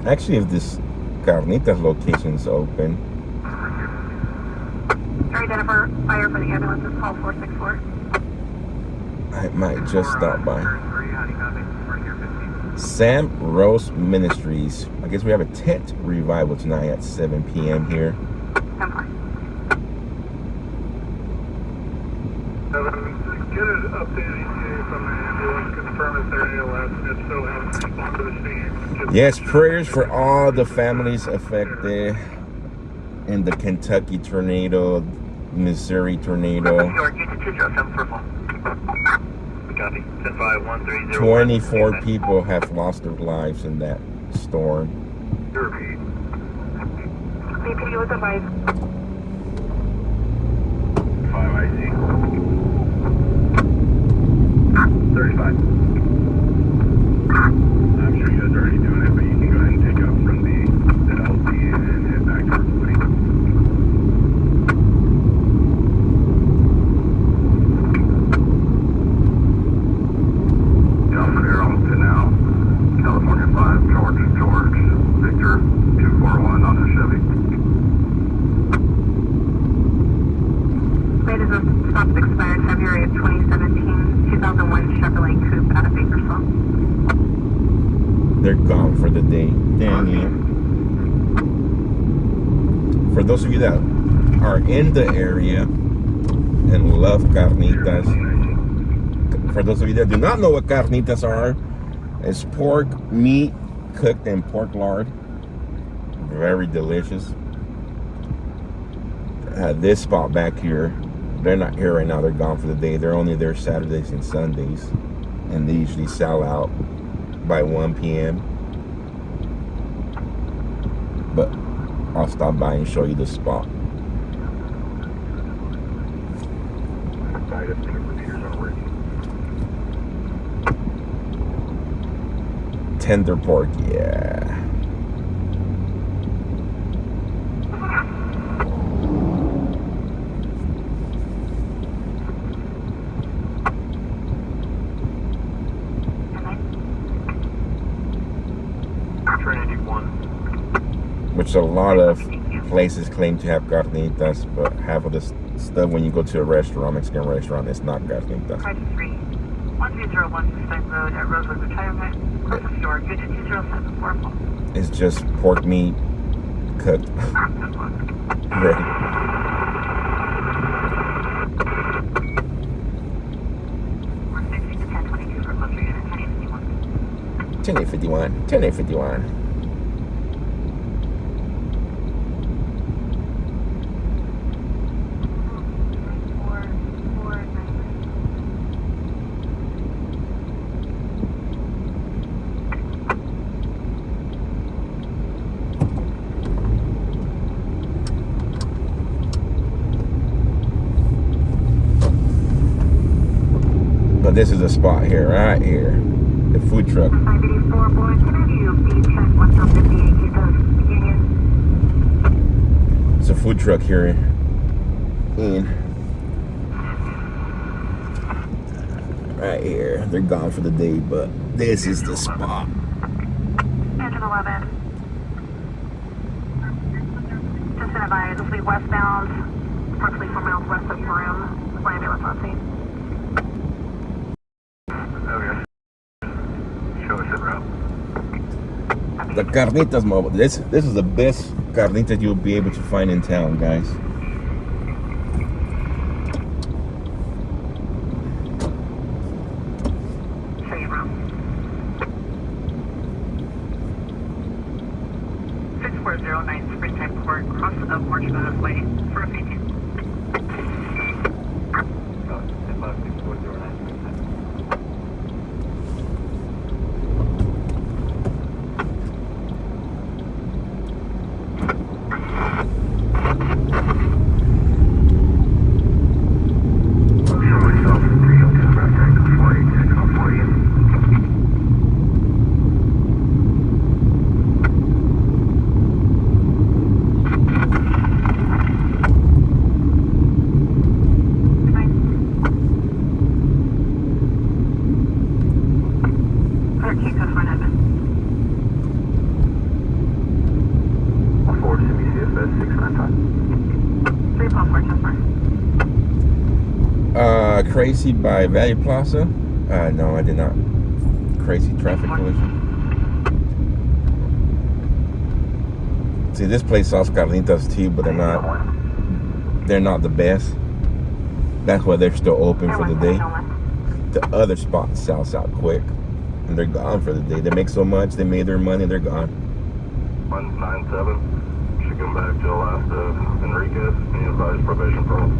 Actually, if this Carnitas location's open, Sorry, Jennifer. Fire for the ambulance is call 464. I might just stop by. Sam Rose Ministries. I guess we have a tent revival tonight at 7 p.m. here. Just get an update from the ambulance, confirm if they're ALS, and if so, have them respond to the scene. Yes, prayers for all the families affected in the Kentucky tornado, Missouri tornado. 24 people have lost their lives in that storm. Repeat. BPD was advised. 5 IC. 35. I'm sure you guys are already doing it, but you can go ahead and take up from the LT and head back towards Woody. Delta Arrow to now. California 5, George, Victor 241 on the Chevy. Plate is a stop expired February of 2017, 2001 Chevrolet Coupe out of Bakersfield. They're gone for the day. Dang it. For those of you that are in the area and love carnitas, for those of you that do not know what carnitas are, it's pork meat cooked in pork lard. Very delicious. This spot back here, they're not here right now. They're gone for the day. They're only there Saturdays and Sundays, and they usually sell out by 1 p.m. But I'll stop by and show you the spot. Tender pork, yeah. Trinity 1. Which a lot of places claim to have carnitas, but half of the stuff when you go to a restaurant, Mexican restaurant, it's not carnitas. 1301 Suicide Road at Rosewood Retirement. Closest York, unit 2074. It's just pork meat cooked. Ready. We're 60 to 1022 for closer unit 1051. 1051. But this is the spot here, right here. The food truck. 584, boy, can I do B check 1058 East of Union? It's a food truck here in right here. They're gone for the day, but this is the spot. Engine 11. Just been advised, this will be westbound, approximately 4 miles west of Maroon. Ambulance on scene. Okay. Show us en route. The carnitas mobile. This is the best carnitas you'll be able to find in town, guys. Show you around. 6409 Springtime Court, cross of Marshmallow Way, for a feature. 3.4 10 Crazy by Valley Plaza. No, I did not. Crazy traffic collision. See, this place sells carnitas too, but they're not the best. That's why they're still open for the day. The other spot sells out quick, and they're gone for the day. They make so much, they made their money, they're gone. 197. Should come back to the last of Enriquez. He advised probation parole.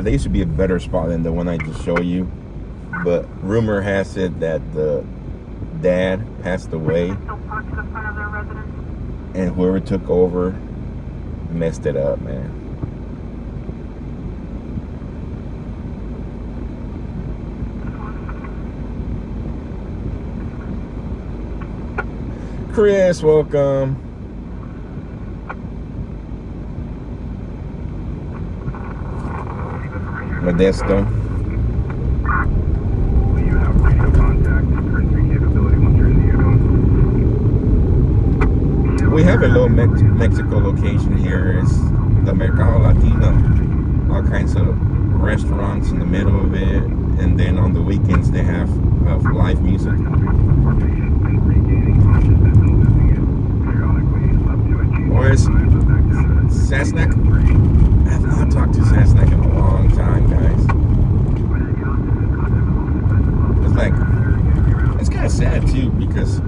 There used to be a better spot than the one I just showed you, but rumor has it that the dad passed away, and whoever took over messed it up, man. Chris, welcome. Modesto. You have radio contact, currency capability once you're in the We have a little Mexico location here. It's the Mercado Latino. All kinds of restaurants in the middle of it, and then on the weekends they have live music. Where's Sasnak? I have not talked to Sasnak in a long time, guys. It's kind of sad too, because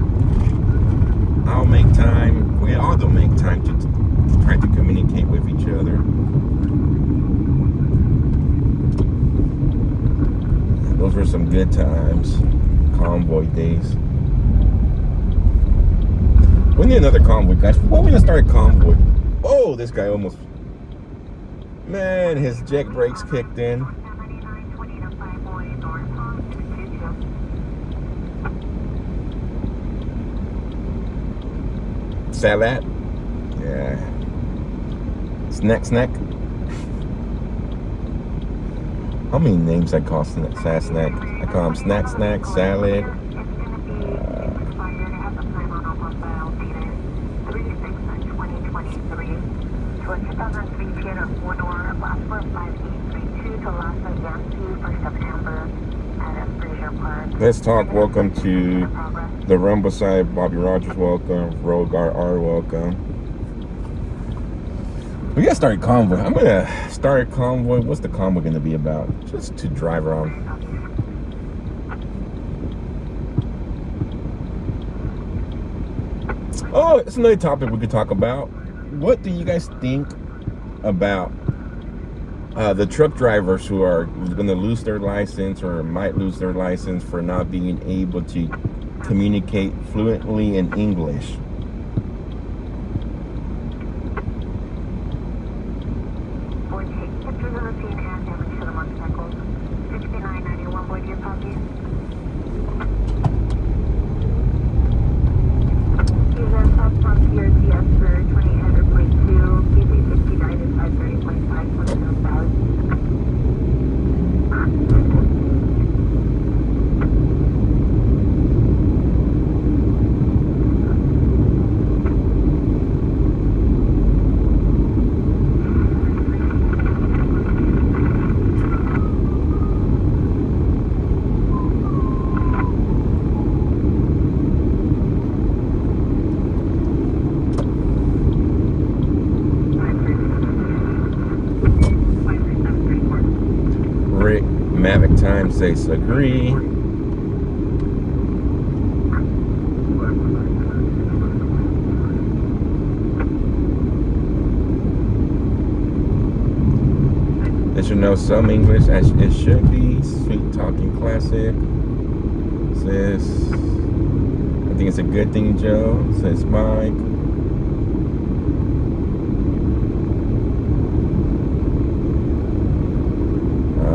I'll make time, we all don't make time to try to communicate with each other. Those were some good times, convoy days. We need another convoy, guys. Why are we gonna start a convoy? Oh, this guy almost... Man, his jack brakes kicked in. Salad? Yeah. Snack. How many names I call snack? I call him snack, salad. Let's talk. Welcome to the Rumble side. Bobby Rogers, welcome. Rogar R, welcome. We gotta start a convoy. I'm gonna start a convoy. What's the convoy gonna be about? Just to drive around. Oh, it's another topic we could talk about. What do you guys think about the truck drivers who are going to lose their license or might lose their license for not being able to communicate fluently in English? Mavic Time says agree. They should know some English as it should be. Sweet Talking Classic says, I think it's a good thing, Joe, says Mike.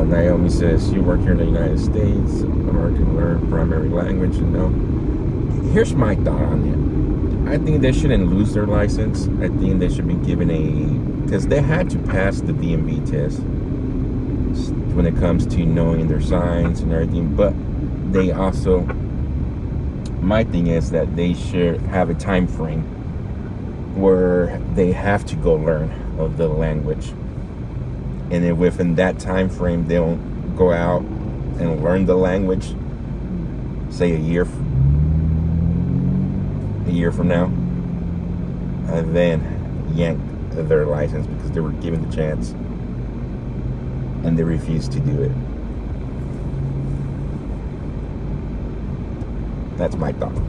Naomi says, you work here in the United States, American learn primary language, you know. Here's my thought on it. I think they shouldn't lose their license. I think they should be given because they had to pass the DMV test when it comes to knowing their signs and everything, but they also, my thing is that they should have a time frame where they have to go learn of the language, and then within that time frame they don't go out and learn the language, say a year from now, and then yank their license because they were given the chance and they refused to do it. That's my thought.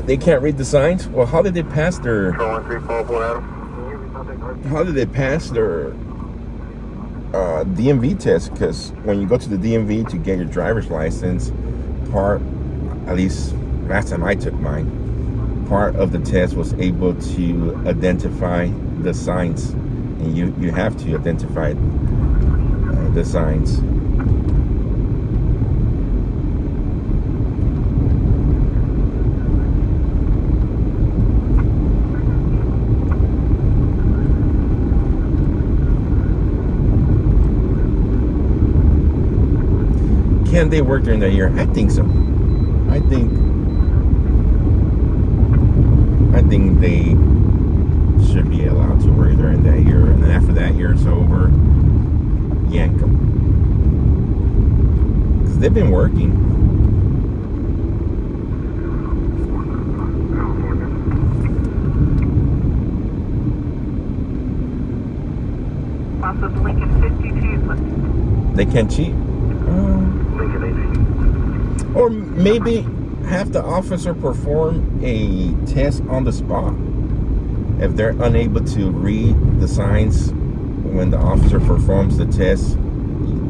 They can't read the signs? Well, how did they pass their... How did they pass their DMV test? Because when you go to the DMV to get your driver's license, at least last time I took mine, part of the test was able to identify the signs. And you have to identify the signs. Can they work during the year? I think so. I think they should be allowed to work during that year, and then after that year's over, yank them. Because they've been working. Also, Lincoln 52. They can't cheat. Or maybe have the officer perform a test on the spot. If they're unable to read the signs when the officer performs the test,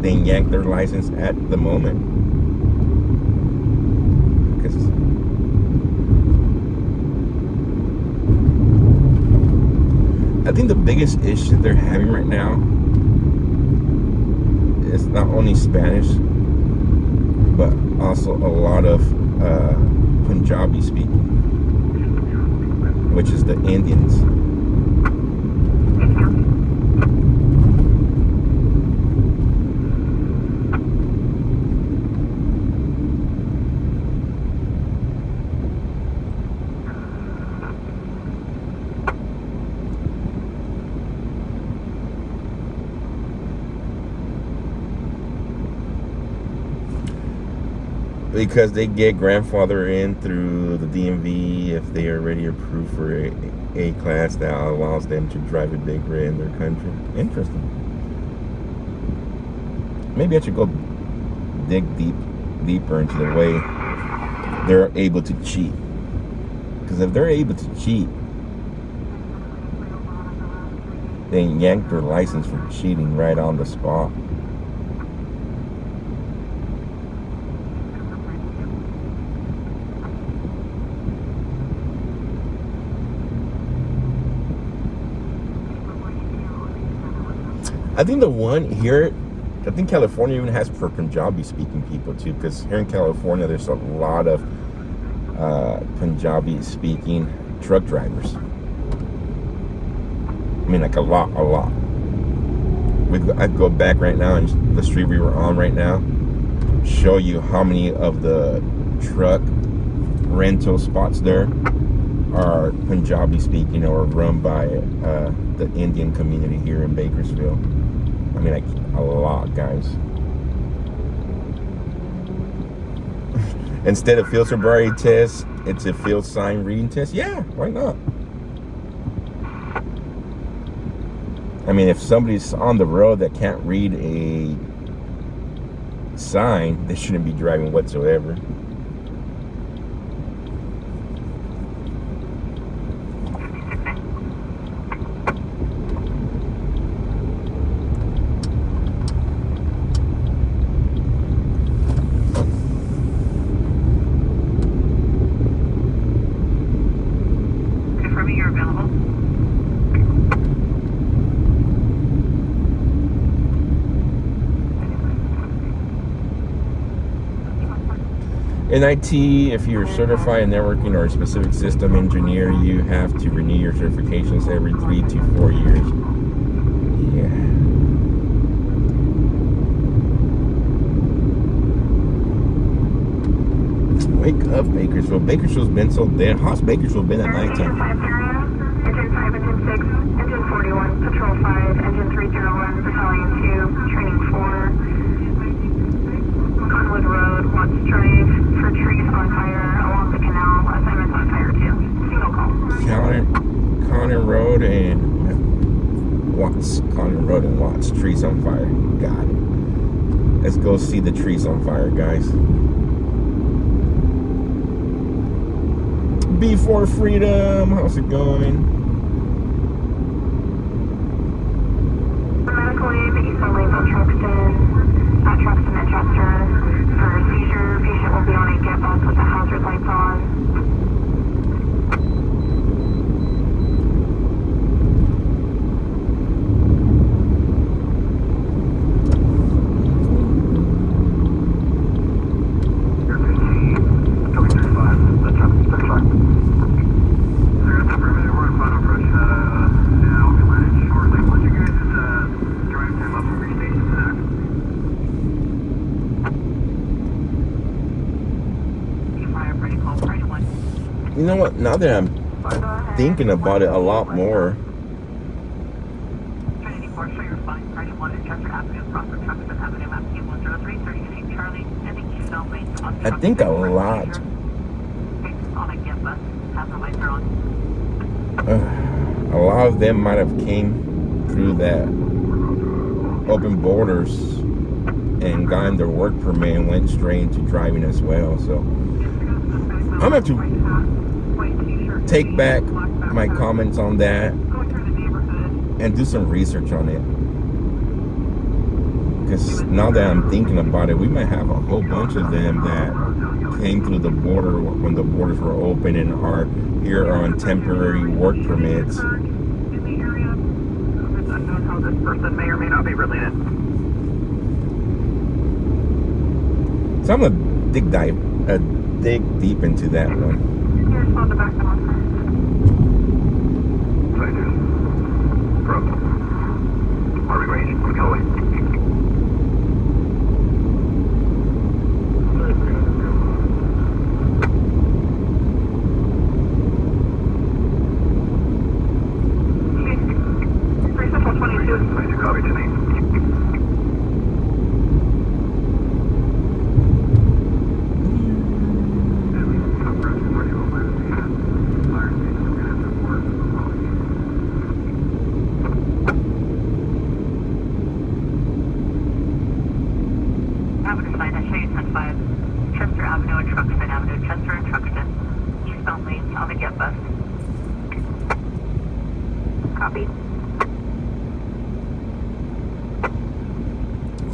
they yank their license at the moment. Because I think the biggest issue they're having right now is not only Spanish, but also a lot of Punjabi speaking, which is the Indians. Because they get grandfather in through the DMV if they are already approved for a class that allows them to drive a big rig in their country. Interesting. Maybe I should go dig deeper into the way they're able to cheat. Because if they're able to cheat, they yank their license for cheating right on the spot. I think the one here, I think California even has for Punjabi speaking people too, because here in California there's a lot of Punjabi speaking truck drivers. I mean, like a lot. I'd go back right now and the street we were on right now, show you how many of the truck rental spots there are Punjabi speaking or run by the Indian community here in Bakersfield. I mean, like a lot, guys. Instead of field sobriety test, it's a field sign reading test. Yeah, why not? I mean, if somebody's on the road that can't read a sign, they shouldn't be driving whatsoever. Confirming you're available. In IT, if you're certified in networking or a specific system engineer, you have to renew your certifications every 3 to 4 years. Yeah. Wake up, Bakersfield. Bakersfield's been so dead. How's Bakersfield been at nighttime? Engine 5, Engine 6, Engine 41, Patrol 5, Engine 301, Battalion 2, Training 4, Conwood Road, Watts Drive, for trees on fire along the canal, assignments on fire too. Single call. Conner Road and Watts. Conner Road and Watts. Trees on fire. Got it. Let's go see the trees on fire, guys. Before Freedom, how's it going? Medical aid, the eastbound lanes on Truxton and Chester. For a seizure, patient will be on a get bus with the hazard lights on. You know what? Now that I'm thinking about it a lot more, I think a lot of them might have came through that open borders and gotten their work permit and went straight into driving as well. So I'm gonna have to take back my comments on that and do some research on it, because now that I'm thinking about it, we might have a whole bunch of them that came through the border when the borders were open and are here on temporary work permits. This person may or may not be related. So I'm gonna dig deep into that one. You respond to back on. Harvey Range, I'm going. Copy to me. Avenue sign, I show you 10-5. Chester Avenue and Truxton Avenue, Chester and Truxton. Eastbound lanes on the get bus. Copy.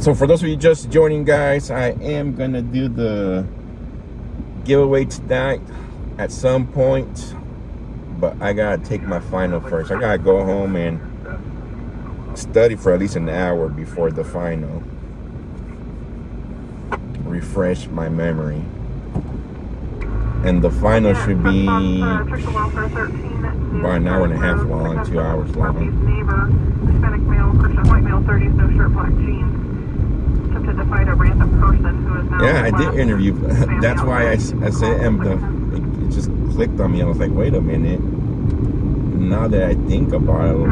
So for those of you just joining, guys, I am gonna do the giveaway tonight at some point, but I gotta take my final first. I gotta go home and study for at least an hour before the final. Refresh my memory. And the final should be about an hour and a half long, 2 hours long. Neighbor, Hispanic male, Christian white male, 30s, no shirt, black jeans. Attempted to fight a random person who is now. Yeah, I did interview. That's why I sent him it just clicked on me. I was like, wait a minute. Now that I think about it,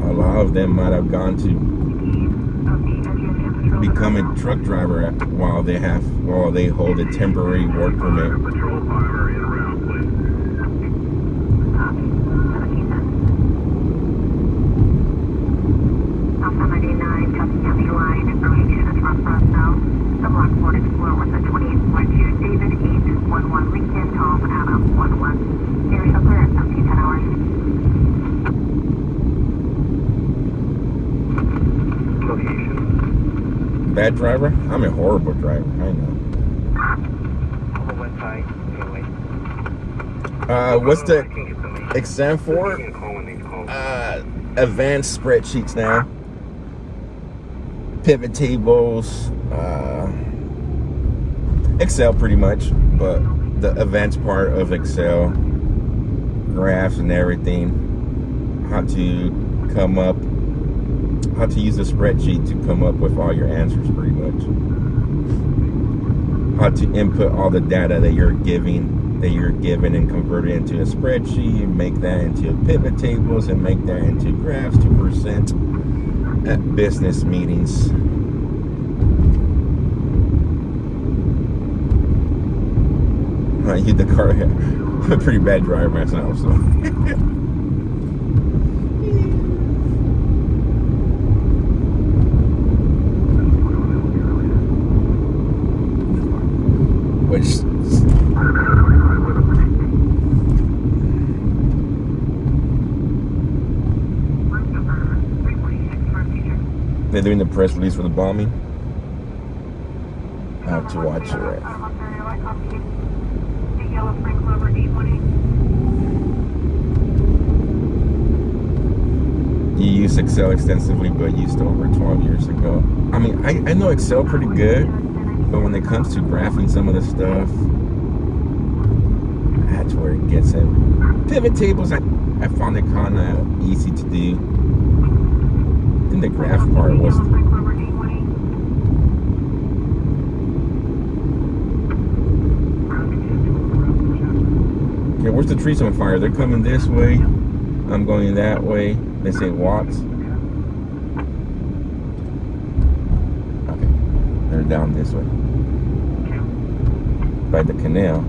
a lot of them might have gone to become a truck driver while they hold a temporary work permit. Patrol 5 are in route, please. Alpha 99, Captain County Line, information is from Fresno. The Black Ford Explorer with a 28.2, David 811, Lincoln, Tom, Adam 11. Area clear at 1710 hours. Location. Bad driver? I'm a horrible driver. I know. On the west side, anyway. What's the exam for? You can call when they call. Advanced spreadsheets now. Pivot tables. Excel pretty much, but the advanced part of Excel, graphs and everything. How to use a spreadsheet to come up with all your answers pretty much. How to input all the data that you're given and convert it into a spreadsheet and make that into pivot tables and make that into graphs to present at business meetings. I hit the car. I'm a pretty bad driver myself, so. Which they're doing the press release for the bombing. I have to watch it. Right? You use Excel extensively, but used it over 12 years ago. I mean, I know Excel pretty good, but when it comes to graphing some of the stuff, that's where it gets in. Pivot tables, I found it kind of easy to do. I think the graph part was. Okay, where's the trees on fire? They're coming this way. I'm going that way. They say watts. Okay, they're down this way by the canal.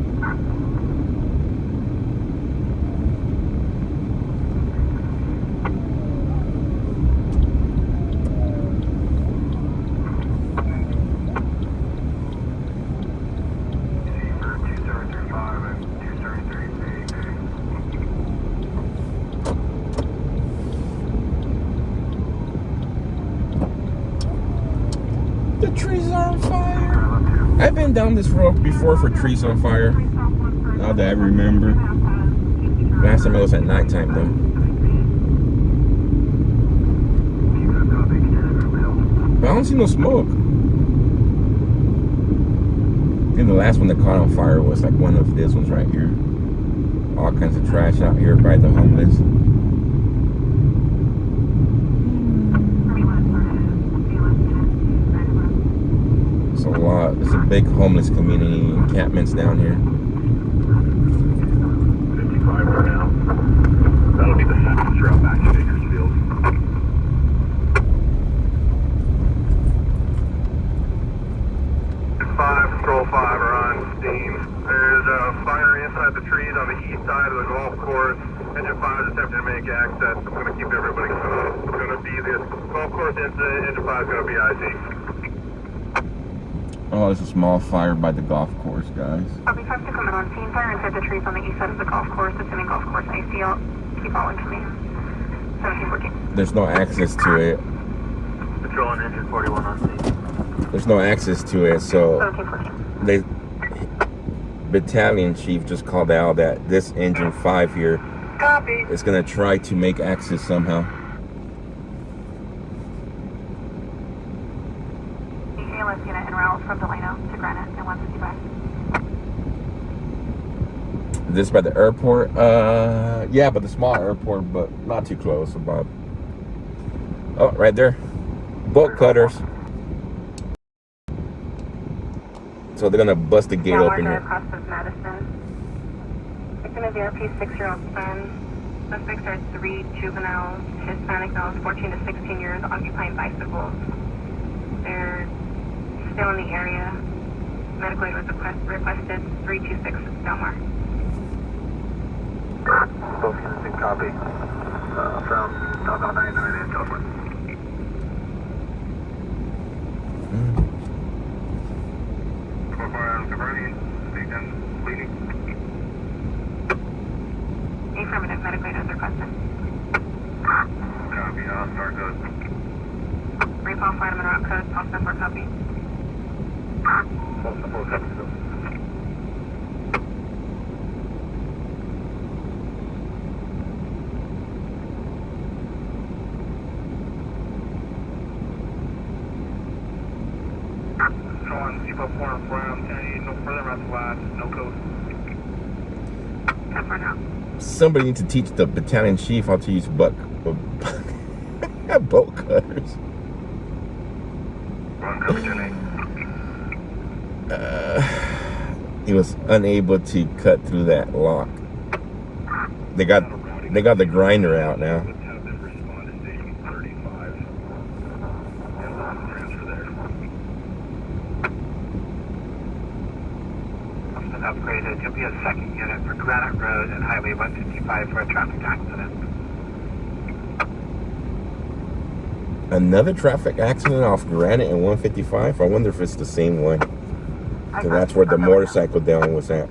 The trees are on fire. I've been down this road before for trees on fire. Now that I remember. Last time it was at nighttime though. But I don't see no smoke. I think the last one that caught on fire was like one of these ones right here. All kinds of trash out here by the homeless. It's a lot. It's a big homeless community encampments down here. 55 for now. That'll be the fastest route back to Bakersfield. 5, Patrol 5 are on steam. There's a fire inside the trees on the east side of the golf course. Engine 5 is attempting to make access. I'm going to keep everybody calm. It's going to be this golf course incident. Engine 5 is going to be IC. Oh, there's a small fire by the golf course, guys. Copy 5 to come in on scene. Fire inside the trees on the east side of the golf course. Assuming golf course IC. Keep following to me. 1714. There's no access to it. Patrol and engine 41 on scene. There's no access to it, so 1714. they battalion chief just called out that this engine 5 here Copy. is going to try to make access somehow. The ALS unit en route from Delano to Granite at 155. This by the airport? Yeah, but the small airport, but not too close. About. Oh, right there. Bolt cutters. So they're gonna bust the gate open here. Across of Madison. in a VRP 6-year-old son. Suspects are 3 juveniles, Hispanic males, 14 to 16 years, occupying bicycles. They're still in the area. Medical aid was requested 326 Delmar. Both units in copy. From southbound 99 and Delmar. Converting, station, bleeding. Affirmative, medical aid is requested. Copy, start good. Brief off item and route code, pulse number copy. Pulse number copy. Keep up corner from Kennedy, no further around the last, no code. 10-4 now. Somebody needs to teach the battalion chief how to use bolt cutters. Run, copy, Jenny. He was unable to cut through that lock. They got the grinder out now. Have them respond to station 35. And transfer there. Upgraded. You'll be a second unit for Granite Road and Highway 155 for a traffic accident. Another traffic accident off Granite and 155. I wonder if it's the same one. So that's where the motorcycle down was at.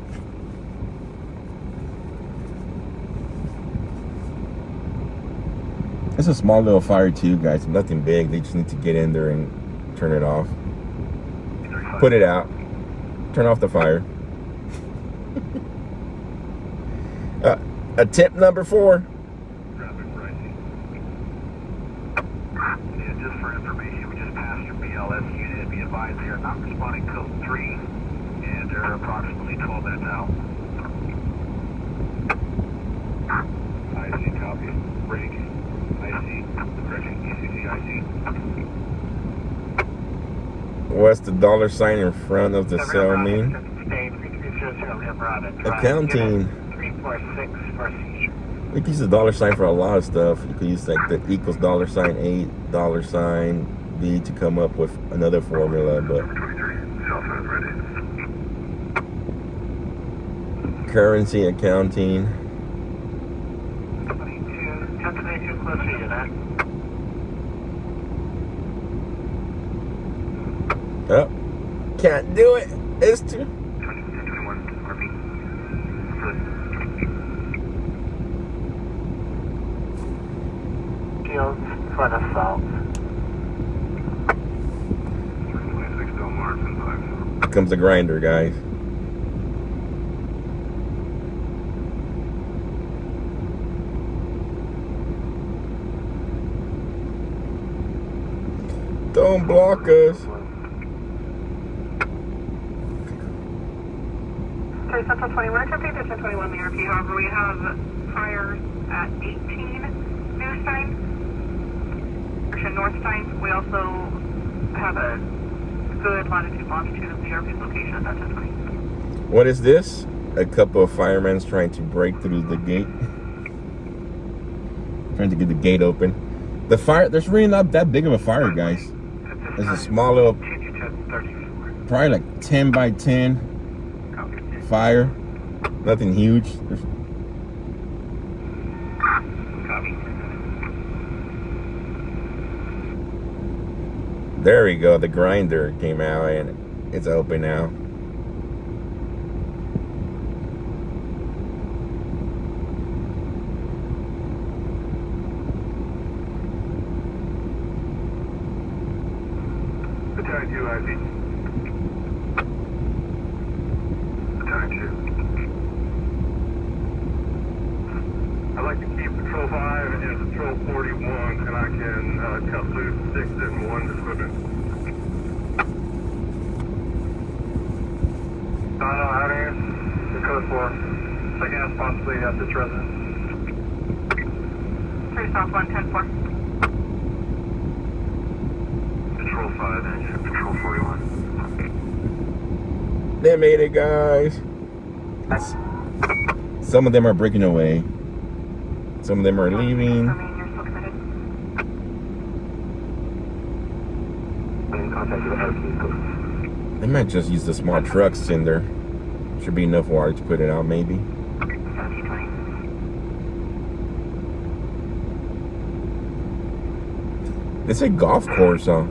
It's a small little fire too, guys. Nothing big. They just need to get in there and turn it off. Put it out. Turn off the fire. Tip number 4. Traffic pricing. Yeah, just for information, we just passed your BLS unit. Be advised they are not responding code 3, and they're approximately 12 minutes out. IC copy. Break. IC. Correction. ECC IC. What's the dollar sign in front of the cell mean? Accounting. 346 for seizure. We can use the dollar sign for a lot of stuff. You can use like the equals $$8 $B to come up with another formula, but Number 23. Cell phone ready. currency accounting. 1022 closer unit. Oh, can't do it. It's too. 1021 RP. Shields for an assault. 26 Delmar, 10-5. Here comes the grinder, guys. Don't block us. Okay, Central 21, attempting to 1021 the RP. However, we have fires at 18 New Stein, North Stein. We also have a good latitude, longitude of the RP's location at that 1020. What is this? A couple of firemen trying to break through the gate. Trying to get the gate open. The fire, there's really not that big of a fire, guys. It's a small little, probably like 10 by 10 fire. Nothing huge. There we go. The grinder came out and it's open now. Battalion 2 IC. Battalion 2. I'd like to keep Patrol 5 and Patrol 41, and I can cut loose 6 and 1 equipment. No, I don't have any. The code 4. Second half possibly at this residence. 3 South 1, 10-4. Patrol 5 and Patrol 41. They made it, guys. Some of them are breaking away. Some of them are leaving. You're still committed. I'm in contact with the RP. They might just use the small trucks in there. Should be enough water to put it out, maybe. 1720. It's a golf course, huh?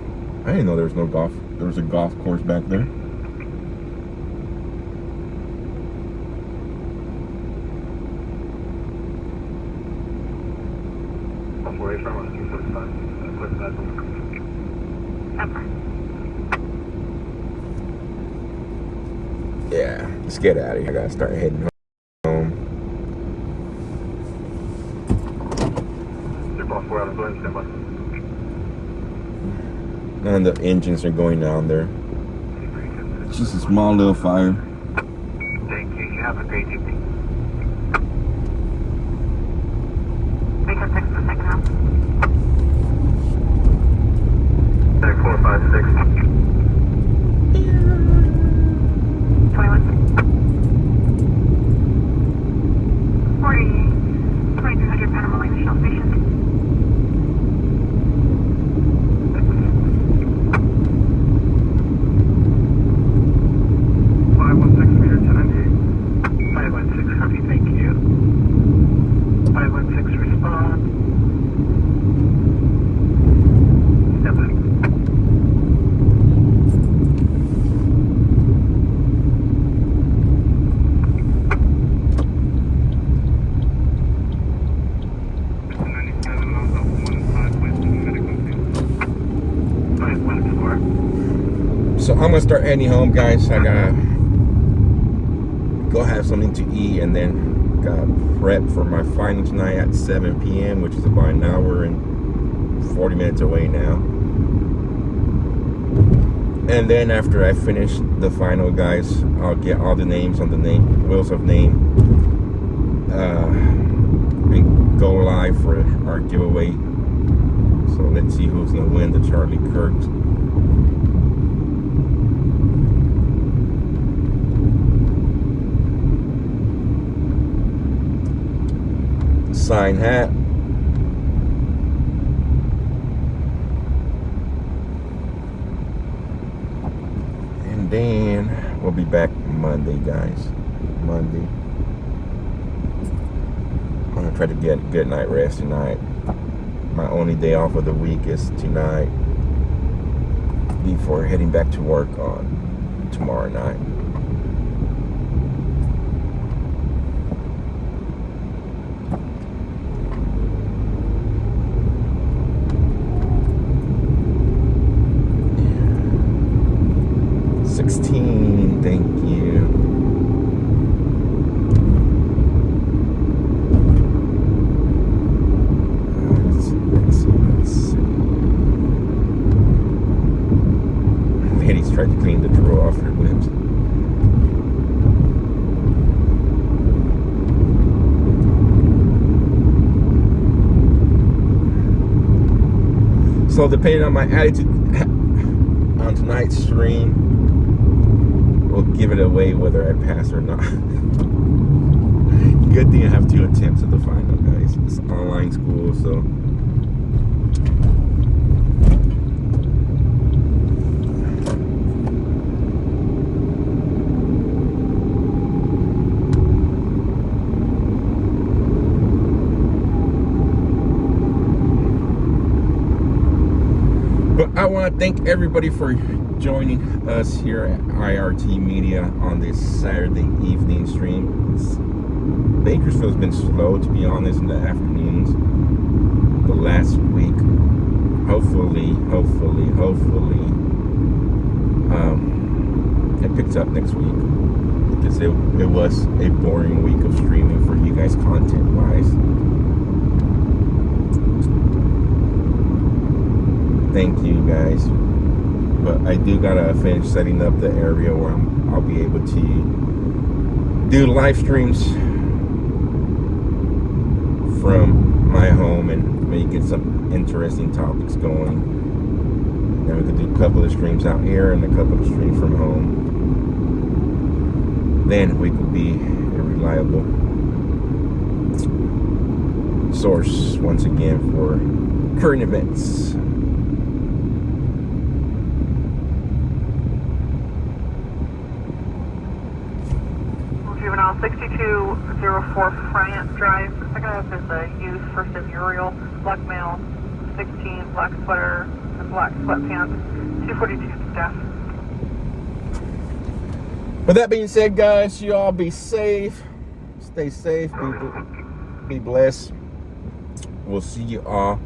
I didn't know there was no golf. There was a golf course back there. Away from us, 245. Quick vessel. Yeah, let's get out of here. I gotta start heading home. They're both 4 out of stand by. None of the engines are going down there. It's just a small little fire. Thank you. You have a great evening. Make up 6 for the second half. Tag 456. 21. 2300 Panama Lane Shell Station. So I'm gonna start heading home, guys. I gotta go have something to eat and then gotta prep for my final tonight at 7 p.m., which is about an hour and 40 minutes away now. And then after I finish the final, guys, I'll get all the names on the wheels of name and go live for our giveaway. So let's see who's gonna win the Charlie Kirk. Sign hat. And then we'll be back Monday, guys. Monday. I'm gonna try to get a good night rest tonight. My only day off of the week is tonight before heading back to work on tomorrow night. Thank you. Let's see. Lady's tried to clean the drool off her lips. So depending on my attitude on tonight's stream, will give it away whether I pass or not. Good thing I have 2 attempts at the final, guys. It's online school, so. But I want to thank everybody for joining us here at IRT Media on this Saturday evening stream. Bakersfield's been slow, to be honest, in the afternoons the last week. Hopefully it picks up next week, because it was a boring week of streaming for you guys content wise. Thank you guys. But I do gotta finish setting up the area where I'll be able to do live streams from my home and maybe get some interesting topics going. Then we could do a couple of streams out here and a couple of streams from home. Then we could be a reliable source once again for current events. Juvenile 6204 Bryant Drive. Second up is a youth. First is Uriel, black male, 16, black sweater and black sweatpants, 242 staff. With that being said, guys, you all be safe. Stay safe. Be blessed. We'll see you all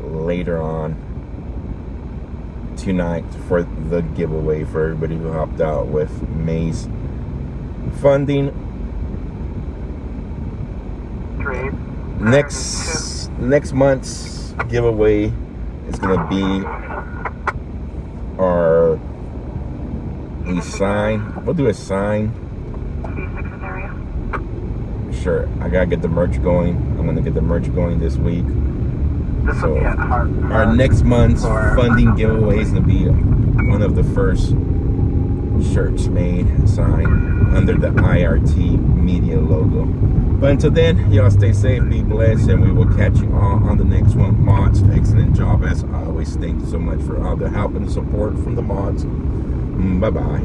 later on tonight for the giveaway for everybody who helped out with May's funding. Next month's giveaway is gonna be a sign. We'll do a sign. Sure, I gotta get the merch going. I'm gonna get the merch going this week. So our next month's funding giveaway is gonna be one of the first shirts made, signed under the IRT Media logo. But until then, y'all stay safe, be blessed, and we will catch you all on the next one. Mods, excellent job as always. Thank you so much for all the help and support from the mods. Bye-bye.